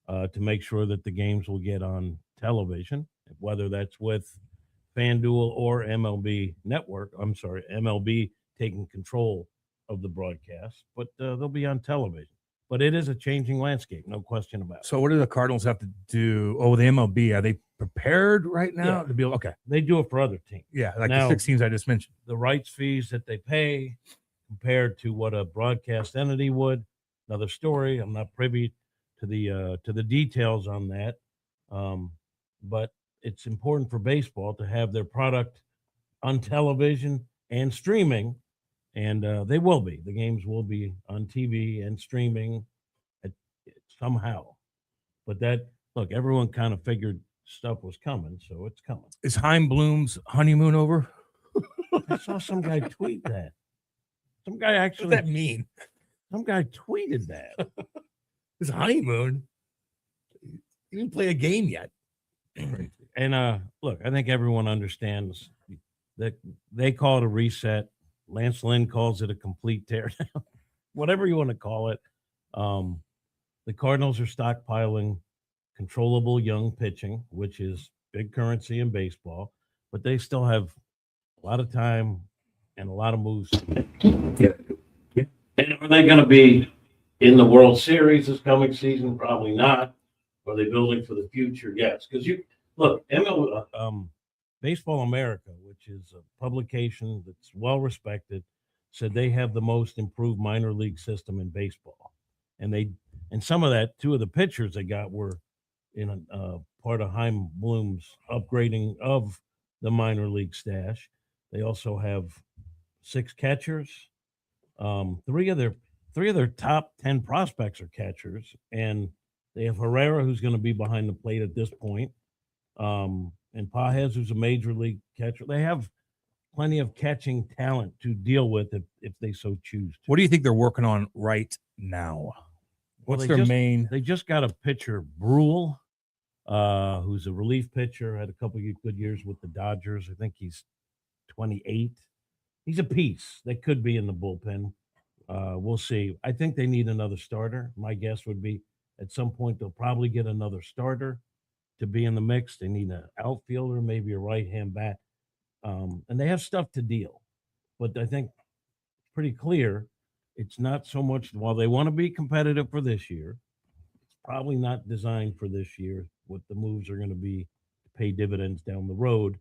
to make sure that the games will get on television, whether that's with FanDuel or MLB Network. I'm sorry, MLB taking control of the broadcast, but they'll be on television. But it is a changing landscape, no question about it. So what do the Cardinals have to do? Oh, the MLB, are they prepared right now to be able? Okay. They do it for other teams. Yeah, like now, the 6 teams I just mentioned. The rights fees that they pay compared to what a broadcast entity would, another story. I'm not privy to the details on that, but it's important for baseball to have their product on television and streaming, and they will be. The games will be on TV and streaming somehow. But look, everyone kind of figured stuff was coming, so it's coming. Is Heim Bloom's honeymoon over? I saw some guy tweet that. Some guy actually. What does that mean? Some guy tweeted that. His honeymoon. He didn't play a game yet. And look, I think everyone understands that they call it a reset. Lance Lynn calls it a complete teardown. Whatever you want to call it. The Cardinals are stockpiling controllable young pitching, which is big currency in baseball, but they still have a lot of time and a lot of moves. Yeah. And are they going to be in the World Series this coming season? Probably not. Are they building for the future? Yes. Because you look, Baseball America, which is a publication that's well respected, said they have the most improved minor league system in baseball. And some of that, two of the pitchers they got were in part of Heim Bloom's upgrading of the minor league stash. They also have 6 catchers. Three of their top 10 prospects are catchers, and they have Herrera, who's going to be behind the plate at this point, and Pajes, who's a major league catcher. They have plenty of catching talent to deal with if they so choose to. What do you think they're working on right now? What's their main? They just got a pitcher, Brule, who's a relief pitcher, had a couple of good years with the Dodgers. I think he's 28. He's a piece. They could be in the bullpen. We'll see. I think they need another starter. My guess would be at some point they'll probably get another starter to be in the mix. They need an outfielder, maybe a right-hand bat. And they have stuff to deal. But I think it's pretty clear it's not so much, while they want to be competitive for this year, it's probably not designed for this year. What the moves are going to be to pay dividends down the road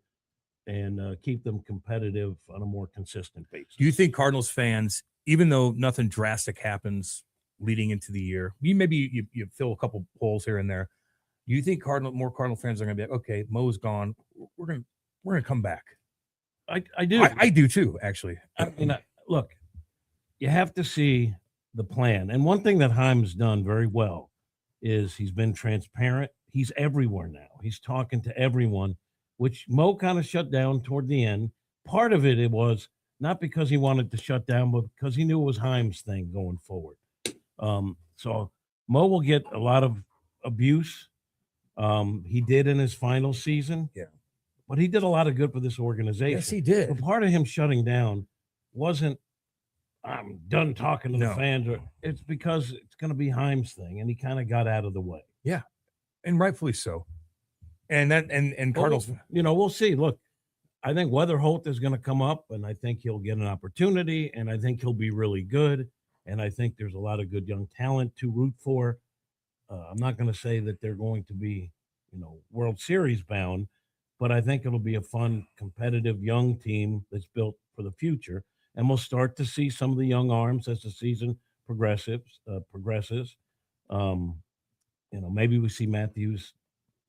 and keep them competitive on a more consistent basis. Do you think Cardinals fans, even though nothing drastic happens leading into the year, maybe you fill a couple holes here and there, do you think more Cardinal fans are going to be like, okay, Mo's gone, we're going to come back? I do. I do too, actually. I mean, look, you have to see the plan. And one thing that Heim's done very well is he's been transparent. He's everywhere now. He's talking to everyone, which Mo kind of shut down toward the end. Part of it was not because he wanted to shut down, but because he knew it was Heim's thing going forward. So Mo will get a lot of abuse. He did in his final season. Yeah. But he did a lot of good for this organization. Yes, he did. But part of him shutting down wasn't, I'm done talking to the fans. It's because it's going to be Heim's thing, and he kind of got out of the way. Yeah, and rightfully so. And Cardinals, we'll see. Look, I think Weatherholt is going to come up, and I think he'll get an opportunity, and I think he'll be really good. And I think there's a lot of good young talent to root for. I'm not going to say that they're going to be, World Series bound, but I think it'll be a fun, competitive young team that's built for the future. And we'll start to see some of the young arms as the season progresses. Maybe we see Matthews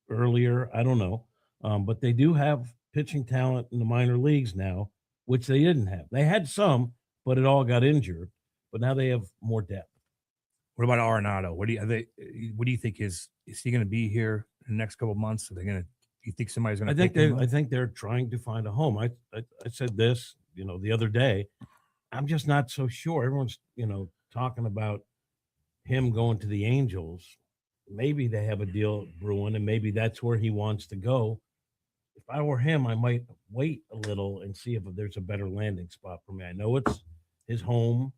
earlier. I don't know. But they do have pitching talent in the minor leagues now, which they didn't have. They had some, but it all got injured. But now they have more depth. What about Arenado? What do you think is he going to be here in the next couple of months? Are they going to? You think somebody's going to? I think they're trying to find a home. I said this, the other day. I'm just not so sure. Everyone's talking about him going to the Angels. Maybe they have a deal brewing, and maybe that's where he wants to go. If I were him, I might wait a little and see if there's a better landing spot for me. I know it's his home.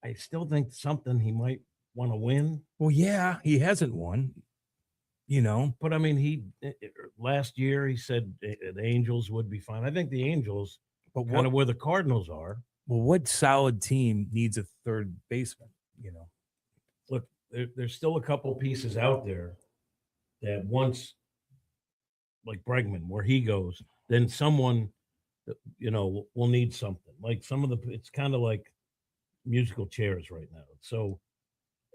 I still think something he might want to win. Well, yeah, he hasn't won, But I mean, he last year he said the Angels would be fine. I think the Angels, but kind of where the Cardinals are. Well, what solid team needs a third baseman? Look, there's still a couple pieces out there that once, like Bregman, where he goes, then someone, will need something. Like it's kind of like musical chairs right now. So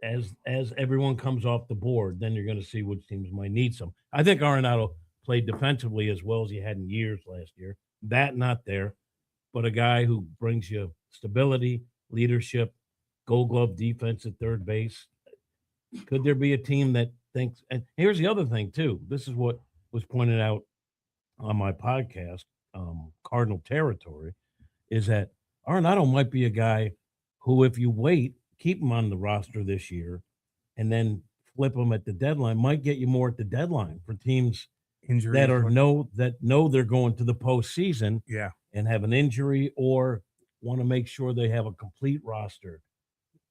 as everyone comes off the board, then you're going to see which teams might need some. I think Arenado played defensively as well as he had in years last year. That not there, but a guy who brings you stability, leadership, Gold Glove defense at third base. Could there be a team that thinks? And here's the other thing too. This is what was pointed out on my podcast, Cardinal Territory, is that Arenado might be a guy who, if you wait, keep him on the roster this year, and then flip him at the deadline, might get you more at the deadline for teams that know they're going to the postseason, and have an injury or want to make sure they have a complete roster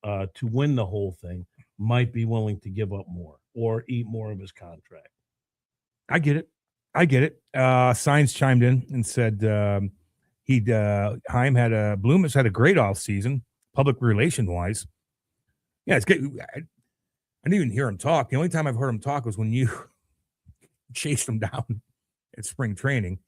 to win the whole thing. Might be willing to give up more or eat more of his contract. I get it. Signs chimed in and said Bloom had a great off season, public relation wise. Yeah, it's good. I didn't even hear him talk. The only time I've heard him talk was when you chased him down at spring training.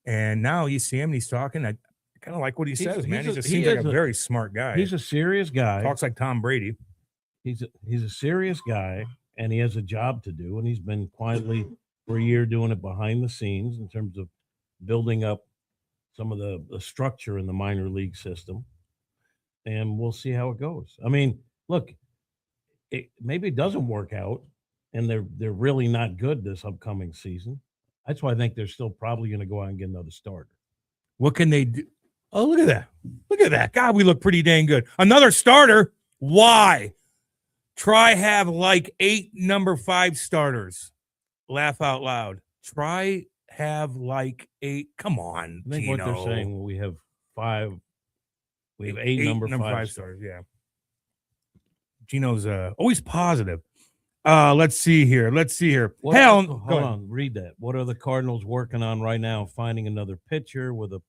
And now you see him and he's talking. I kind of like what he says, man. He seems like a very smart guy. He's a serious guy. Talks like Tom Brady. He's a serious guy, and he has a job to do, and he's been quietly for a year doing it behind the scenes in terms of building up some of the structure in the minor league system. And we'll see how it goes. I mean, look, maybe it doesn't work out, and they're really not good this upcoming season. That's why I think they're still probably going to go out and get another starter. What can they do? Oh, look at that. Look at that. God, we look pretty dang good. Another starter? Why? Try have like 8 number 5 starters. Laugh out loud. Try have like 8. Come on, I think Gino. what they're saying, we have 5. We have 8 number 5 stars. Yeah. Gino's always positive. Let's see here. Hold on. Read that. What are the Cardinals working on right now? Finding another pitcher with a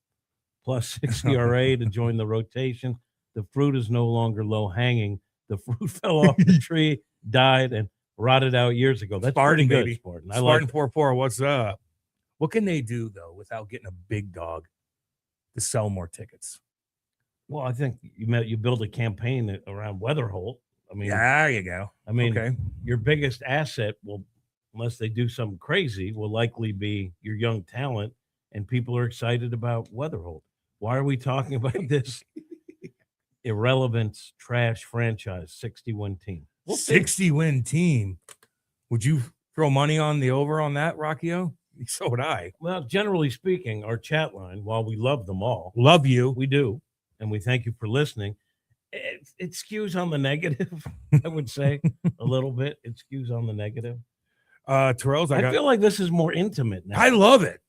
+6 ERA to join the rotation. The fruit is no longer low hanging. The fruit fell off the tree, died, and rotted out years ago. That's Spartan, pretty good, baby. Spartan. Spartan 4-4. What's up? What can they do though without getting a big dog to sell more tickets? Well, I think you build a campaign around Weatherholt. I mean, there you go. I mean, Okay. your biggest asset will, unless they do something crazy, will likely be your young talent, and people are excited about Weatherholt. Why are we talking about this irrelevant trash franchise 60-win team? 60-win team. Would you throw money on the over on that, Rockio? So would I. Well, generally speaking, our chat line, while we love them all, love you, we do, and we thank you for listening. It skews on the negative, I would say, a little bit. It skews on the negative. Terrell's. I feel like this is more intimate now. I love it.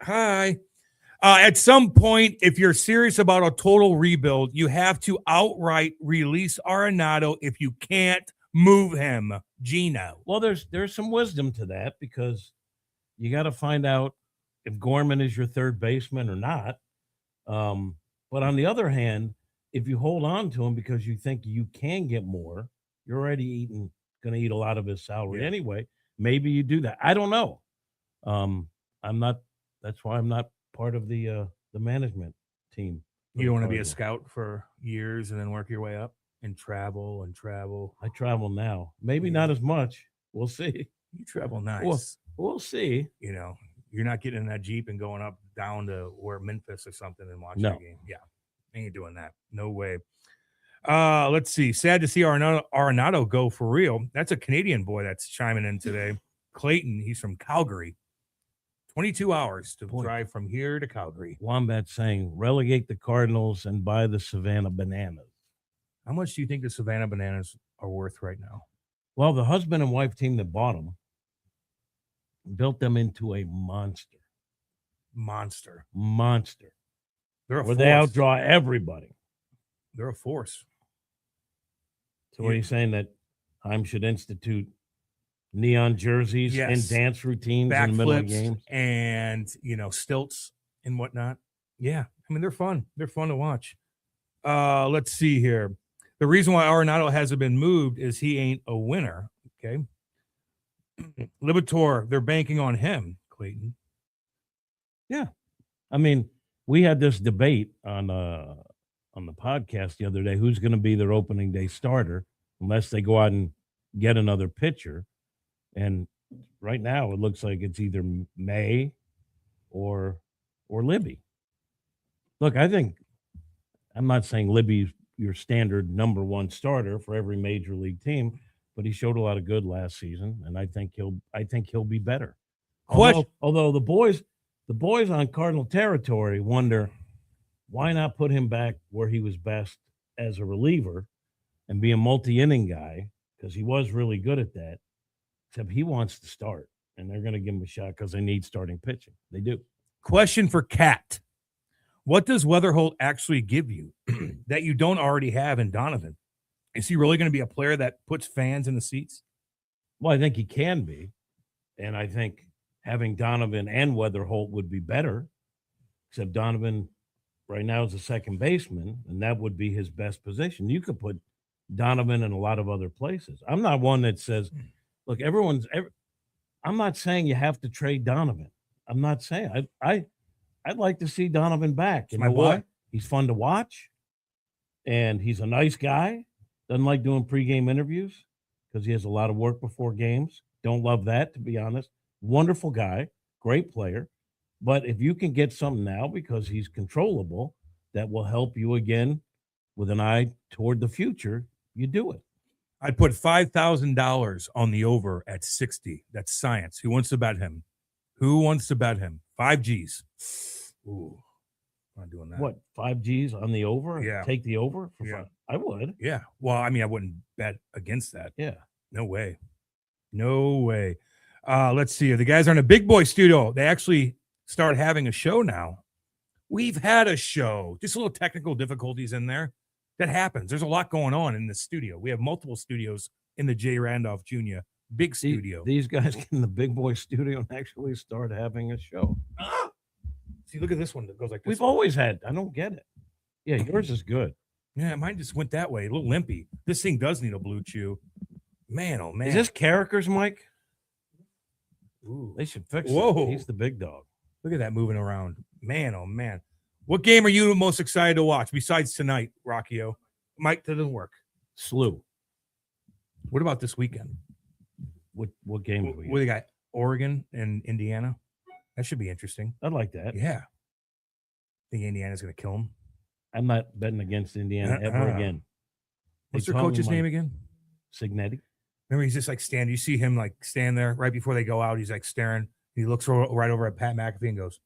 Hi. At some point, if you're serious about a total rebuild, you have to outright release Arenado if you can't move him, Gino. Well, there's some wisdom to that, because you got to find out if Gorman is your third baseman or not. But on the other hand, if you hold on to him because you think you can get more, you're already going to eat a lot of his salary anyway. Maybe you do that. I don't know. That's why I'm not part of the management team. You don't want to be a scout for years and then work your way up and travel. I travel now. Maybe not as much. We'll see. You travel nice. We'll see. You know, you're not getting in that Jeep and going up down to where Memphis or something and watching No. a game. Yeah. Ain't doing that. No way. Let's see. Sad to see Arenado go for real. That's a Canadian boy that's chiming in today. Clayton, he's from Calgary. 22 hours to drive from here to Calgary. Wombat saying, relegate the Cardinals and buy the Savannah Bananas. How much do you think the Savannah Bananas are worth right now? Well, the husband and wife team that bought them built them into a monster. They're a where force. they outdraw everybody. They're a force. So what are you saying, that Heim should institute neon jerseys and dance routines in the middle of games and stilts and whatnot? Yeah, I mean they're fun. They're fun to watch. Let's see here. The reason why Arenado hasn't been moved is he ain't a winner. Okay, Libator, they're banking on him. Clayton. Yeah, I mean we had this debate on on the podcast the other day who's going to be their opening day starter unless they go out and get another pitcher. And right now it looks like it's either May or Libby. Look, I think I'm not saying Libby's your standard number one starter for every major league team, but he showed a lot of good last season, and I think he'll be better. Although the boys on Cardinal territory wonder why not put him back where he was best as a reliever and be a multi-inning guy, because he was really good at that, except he wants to start, and they're going to give him a shot because they need starting pitching. They do. Question for Kat. What does Weatherholt actually give you that you don't already have in Donovan? Is he really going to be a player that puts fans in the seats? Well, I think he can be, and I think having Donovan and Weatherholt would be better, except Donovan right now is a second baseman, and that would be his best position. You could put Donovan in a lot of other places. I'm not one that says, look, I'm not saying you have to trade Donovan. I'm not saying I'd like to see Donovan back. You know why? He's fun to watch, and he's a nice guy. Doesn't like doing pregame interviews because he has a lot of work before games. Don't love that, to be honest. Wonderful guy, great player. But if you can get something now because he's controllable that will help you again with an eye toward the future, you do it. I'd put $5,000 on the over at 60. That's science. Who wants to bet him? 5 G's. Ooh, I'm not doing that. What, 5 G's on the over? Yeah. Take the over? Yeah. I would. Yeah. Well, I mean, I wouldn't bet against that. Yeah. No way. Let's see. The guys are in a big boy studio. They actually start having a show now. We've had a show. Just a little technical difficulties in there. That happens. There's a lot going on in the studio. We have multiple studios in the J. Randolph Jr. big studio. These guys get in the big boy studio and actually start having a show. See, look at this one that goes like this. We've always had. I don't get it. Yeah, yours is good. Yeah, mine just went that way. A little limpy. This thing does need a blue chew. Man, oh man. Is this Carricker's mic? Ooh. They should fix Whoa. it. He's the big dog. Look at that moving around. Man, oh man. What game are you most excited to watch besides tonight, Rockio? Mike, that doesn't work. Slew. What about this weekend? What game do we What they got? Oregon and Indiana? That should be interesting. I'd like that. Yeah. Think Indiana's going to kill them? I'm not betting against Indiana ever again. What's their coach's name again? Signetti. Remember, he's just like standing. You see him like stand there right before they go out. He's like staring. He looks right over at Pat McAfee and goes,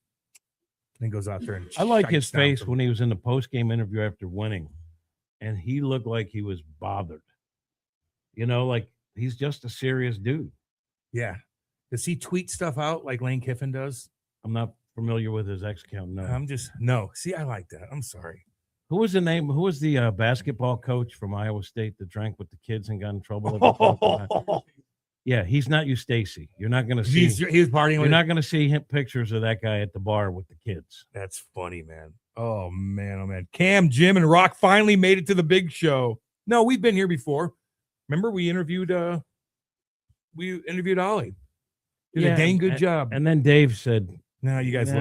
then goes out there and I like his shites down face from- when he was in the post-game interview after winning, and he looked like he was bothered. You know, like he's just a serious dude. Yeah. Does he tweet stuff out like Lane Kiffin does? I'm not familiar with his X account. No. See, I like that. I'm sorry. Who was the basketball coach from Iowa State that drank with the kids and got in trouble? Yeah, he's not you, Stacy. You're not going to see. He was partying. You're not going to see him pictures of that guy at the bar with the kids. That's funny, man. Oh man. Cam, Jim, and Rock finally made it to the big show. No, we've been here before. Remember, we interviewed Ollie. Did a dang good job. And then Dave said, "No, you guys,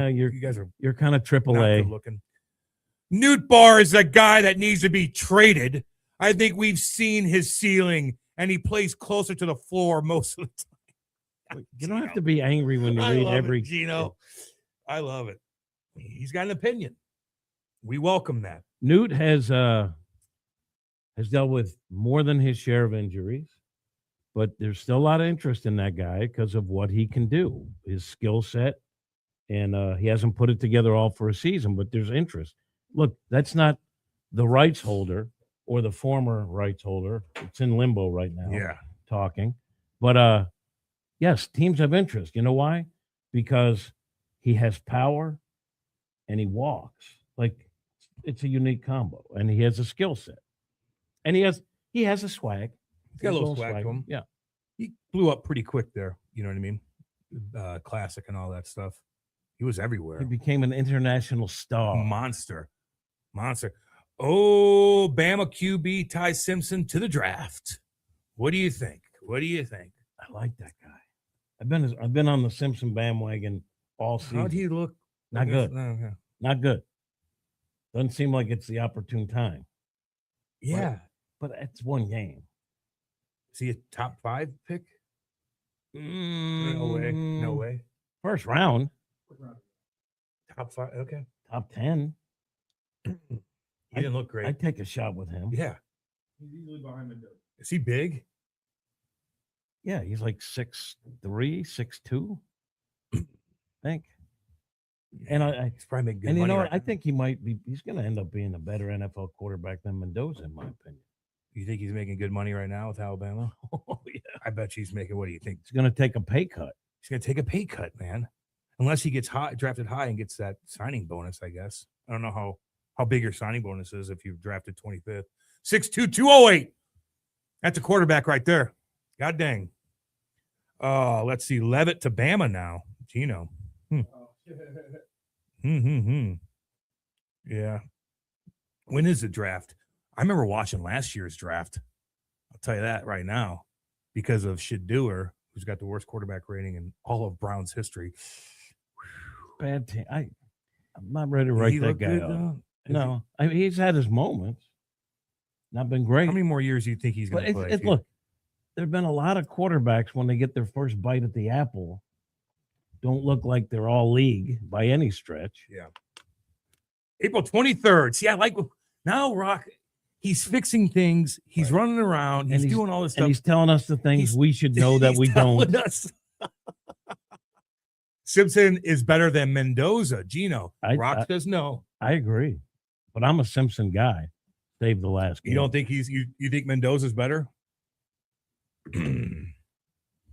you're kind of AAA looking." Newt Barr is a guy that needs to be traded. I think we've seen his ceiling, and he plays closer to the floor most of the time. You don't have to be angry when you read every. Gino. I love it. He's got an opinion. We welcome that. Newt has dealt with more than his share of injuries, but there's still a lot of interest in that guy because of what he can do, his skill set, and he hasn't put it together all for a season, but there's interest. Look, that's not the rights holder or the former rights holder. It's in limbo right now. Yeah. Talking. But yes, teams have interest. You know why? Because he has power and he walks. Like, it's a unique combo, and he has a skill set. And he has a swag. He's got a little swag to him. Yeah. He blew up pretty quick there. You know what I mean? Classic and all that stuff. He was everywhere. He became an international star. Monster. Oh, Bama QB Ty Simpson to the draft. What do you think? I like that guy. I've been on the Simpson bandwagon all season. How'd he look? Not good. No. Not good. Doesn't seem like it's the opportune time. Yeah. But it's one game. Is he a top 5 pick? No way. No way. First round. Top 5. Okay. Top 10. He didn't look great. I'd take a shot with him. Yeah. He's easily behind Mendoza. Is he big? Yeah, he's like 6'3", 6'2", I think. And he's probably making good and you money know what? right I think he might be. He's going to end up being a better NFL quarterback than Mendoza, in my opinion. You think he's making good money right now with Alabama? Oh yeah, I bet he's making. What do you think? he's going to take a pay cut. He's going to take a pay cut, man. Unless he gets drafted high and gets that signing bonus, I guess. I don't know how big your signing bonus is if you've drafted 25th. 6'2", 208. That's a quarterback right there. God dang. Let's see. Levitt to Bama now. Gino. Yeah. When is the draft? I remember watching last year's draft. I'll tell you that right now. Because of Shedeur, who's got the worst quarterback rating in all of Brown's history. Bad team. I'm not ready to write that guy up. No, I mean, he's had his moments. Not been great. How many more years do you think he's going to play? Look, there have been a lot of quarterbacks when they get their first bite at the apple, don't look like they're all league by any stretch. Yeah. April 23rd. See, I like now Rock. He's fixing things. He's running around. He's doing all this stuff. And he's telling us the things we should know that we don't. Simpson is better than Mendoza. Gino. Rock says no. I agree. But I'm a Simpson guy. Save the last game. You don't think you think Mendoza's better?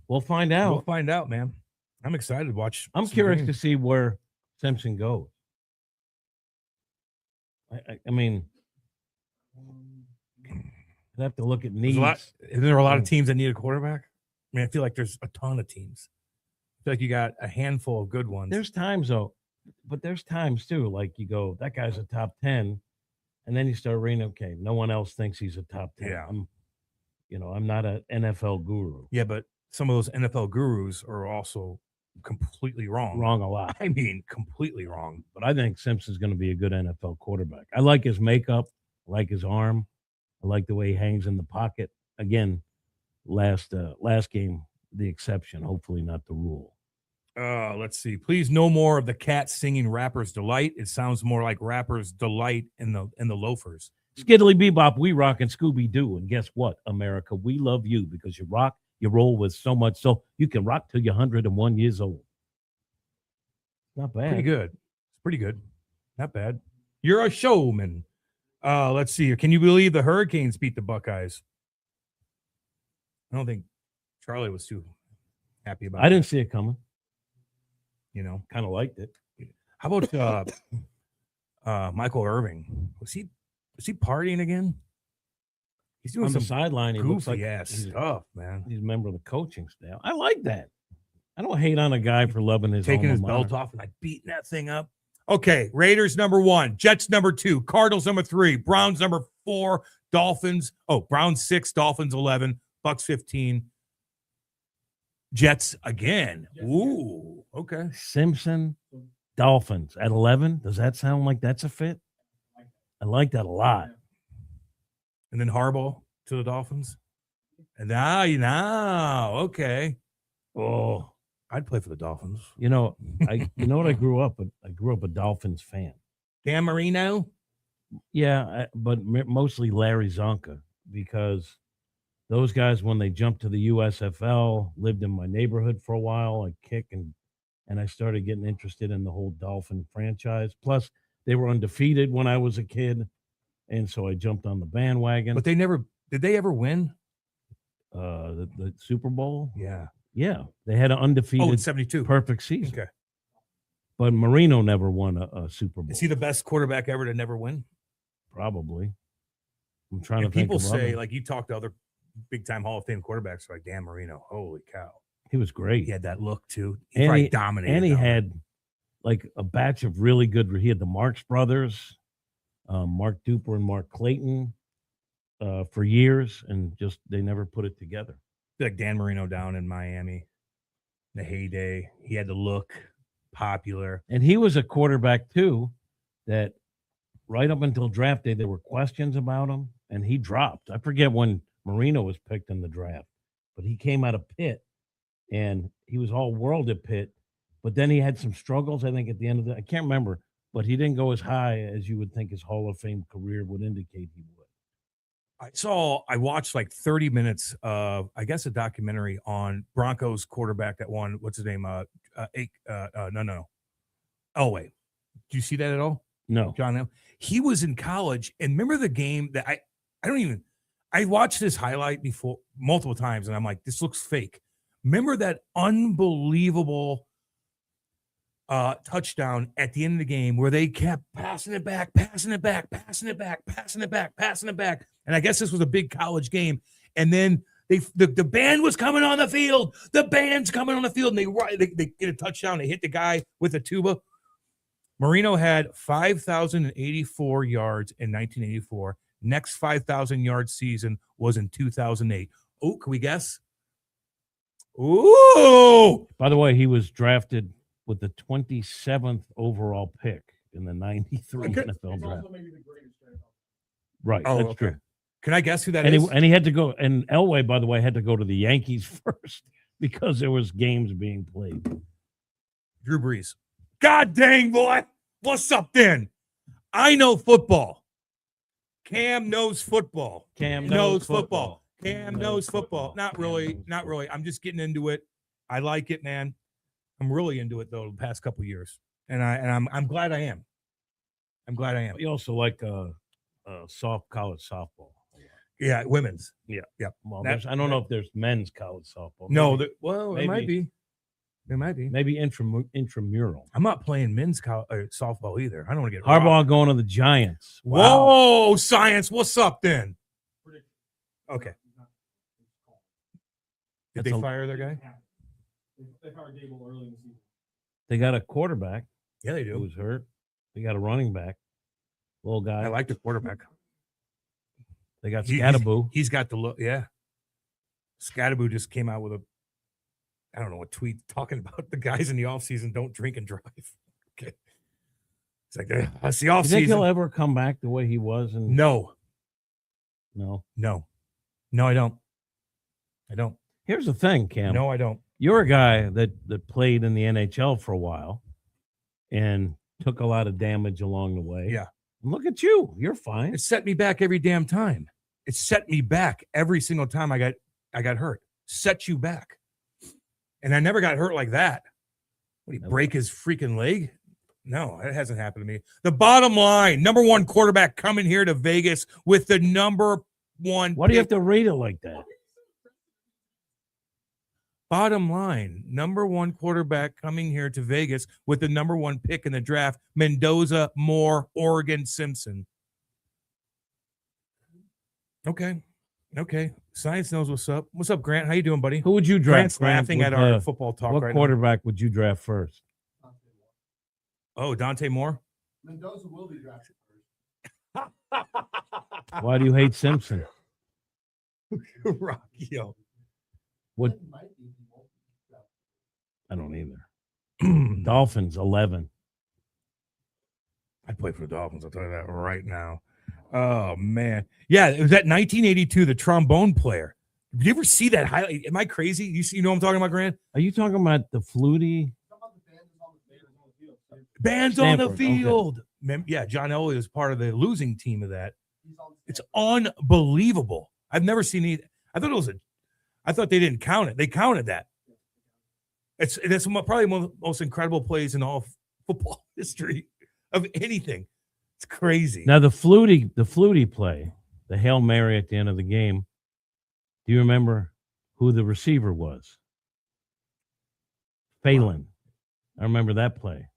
We'll find out. We'll find out, man. I'm excited to watch. I'm curious to see where Simpson goes. I mean, I'd have to look at needs. Isn't there a lot of teams that need a quarterback? I mean, I feel like there's a ton of teams. I feel like you got a handful of good ones. There's times though, but there's times too. Like you go, that guy's a top 10, and then you start reading. Okay, no one else thinks he's a top 10. Yeah. I'm not an NFL guru. Yeah, but some of those NFL gurus are also completely wrong. Wrong a lot. I mean, completely wrong. But I think Simpson's going to be a good NFL quarterback. I like his makeup. I like his arm. I like the way he hangs in the pocket. Again, last game, the exception. Hopefully not the rule. Let's see. Please, no more of the cat singing Rapper's Delight. It sounds more like Rapper's Delight in the loafers. Skiddly bebop, we rock and Scooby Doo. And guess what, America? We love you because you rock, you roll with so much so you can rock till you're 101 years old. Not bad. Pretty good. It's pretty good. Not bad. You're a showman. Let's see here. Can you believe the Hurricanes beat the Buckeyes? I don't think Charlie was too happy about it. I didn't see it coming. Kind of liked it. How about Michael Irving? Was he partying again? He's doing on some the sideline. He looks like stuff, man. He's a member of the coaching staff. I like that. I don't hate on a guy for loving his taking his belt off and beating that thing up. Okay, Raiders number 1, Jets number 2, Cardinals number 3, Browns number 4, Dolphins. Oh, Browns 6, Dolphins 11, Bucks 15, Jets again. Ooh, okay. Simpson, Dolphins at 11. Does that sound like that's a fit? I like that a lot. And then Harbaugh to the Dolphins. And now, okay. Oh, I'd play for the Dolphins. You know what I grew up a Dolphins fan. Dan Marino? Yeah, but mostly Larry Zonka, because those guys, when they jumped to the USFL, lived in my neighborhood for a while. I kick and I started getting interested in the whole Dolphin franchise. Plus, they were undefeated when I was a kid, and so I jumped on the bandwagon. But did they ever win? The Super Bowl? Yeah. Yeah, they had an undefeated in 72. perfect season. Okay. But Marino never won a Super Bowl. Is he the best quarterback ever to never win? Probably. I'm trying to think. People of say, other. like, you talk to other big-time Hall of Fame quarterbacks like Dan Marino. Holy cow. He was great. He had that look, too. He probably dominated. And he had, like, a batch of really good – he had the Marx brothers, Mark Duper and Mark Clayton for years, and just they never put it together. Like Dan Marino down in Miami, the heyday. He had the look, popular. And he was a quarterback, too, that right up until draft day, there were questions about him, and he dropped. I forget when Marino was picked in the draft, but he came out of Pitt, and he was all world at Pitt. But then he had some struggles, I think, at the end of I can't remember, but he didn't go as high as you would think his Hall of Fame career would indicate he would. I watched like 30 minutes of, I guess, a documentary on Broncos quarterback that won. What's his name? No. Elway. Do you see that at all? No. John Elway. He was in college, and remember the game that I watched this highlight before multiple times, and I'm like, this looks fake. Remember that unbelievable touchdown at the end of the game where they kept passing it back. And I guess this was a big college game. And then the band was coming on the field. The band's coming on the field, and they get a touchdown. They hit the guy with a tuba. Marino had 5,084 yards in 1984. Next 5,000 yard season was in 2008. Oh, can we guess? Ooh! By the way, he was drafted with the 27th overall pick in the 93 NFL draft. Right, Oh, that's okay. true. Can I guess who that and is? and he had to go, and Elway, by the way, had to go to the Yankees first because there was games being played. Drew Brees. God dang, boy. What's up then? I know football. Cam knows football. Cam knows football. Cam knows football. Not really. I'm just getting into it. I like it, man. I'm really into it though the past couple of years. And I'm glad I am. I'm glad I am. You also like college softball. Yeah, women's. Yeah. Well, That- I don't know if there's men's college softball. No, Maybe- it might be. It might be. Maybe intramural. I'm not playing men's softball either. I don't want to get Harbaugh robbed. going to the Giants. Whoa, science. What's up then? Okay. Did That's they a- fire their guy? They fired Dable early in the season. They got a quarterback. Yeah, they Who do. was hurt. They got a running back. Little guy. I like the quarterback. They got He- Scattaboo. He's got the look. Yeah. Scattaboo just came out with a tweet talking about the guys in the offseason don't drink and drive. Okay. It's like, that's the Do you think he'll offseason. ever come back the way he was? And No, no. I don't. I don't. Here's the thing, Cam. No, I don't. You're a guy that played in the NHL for a while and took a lot of damage along the way. Yeah. And look at you. You're fine. It set me back every damn time. It set me back every single time I got hurt. Set you back. And I never got hurt like that. What, he break his freaking leg? No, that hasn't happened to me. The bottom line, number one quarterback coming here to Vegas with the number one. Why do you have pick. to read it like that? Bottom line, number one quarterback coming here to Vegas with the number one pick in the draft, Mendoza, Moore, Oregon, Simpson. Okay. Science knows what's up. What's up, Grant? How you doing, buddy? Who would you Grant's draft? laughing with, at our football talk What right quarterback would you draft first? now. Oh, Dante Moore? Mendoza will be drafted first. Why do you hate Simpson? Rockio. What? I don't either. Dolphins 11. I'd play for the Dolphins. I'll tell you that right now. Oh, man. Yeah, it was that 1982, the trombone player. Did you ever see that highlight? Am I crazy? You know what I'm talking about, Grant? Are you talking about the Flutie? Bands on the Stanford, okay. field. Yeah, John Elway was part of the losing team of that. It's unbelievable. I've never seen it. I thought they didn't count it. They counted that. That's probably one of the most incredible plays in all football history of anything. It's crazy. Now the Flutie play, the Hail Mary at the end of the game. Do you remember who the receiver was? Phelan. I remember that play.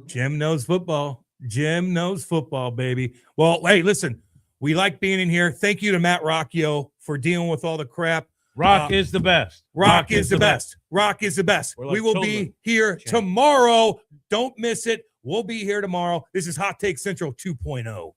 Jim knows football. Jim knows football, baby. Well, hey, listen, we like being in here. Thank you to Matt Rockio for dealing with all the crap. Rock is the best. Rock is the best. Rock is the best. We're like We will children. be here tomorrow. Don't miss it. We'll be here tomorrow. This is Hot Take Central 2.0.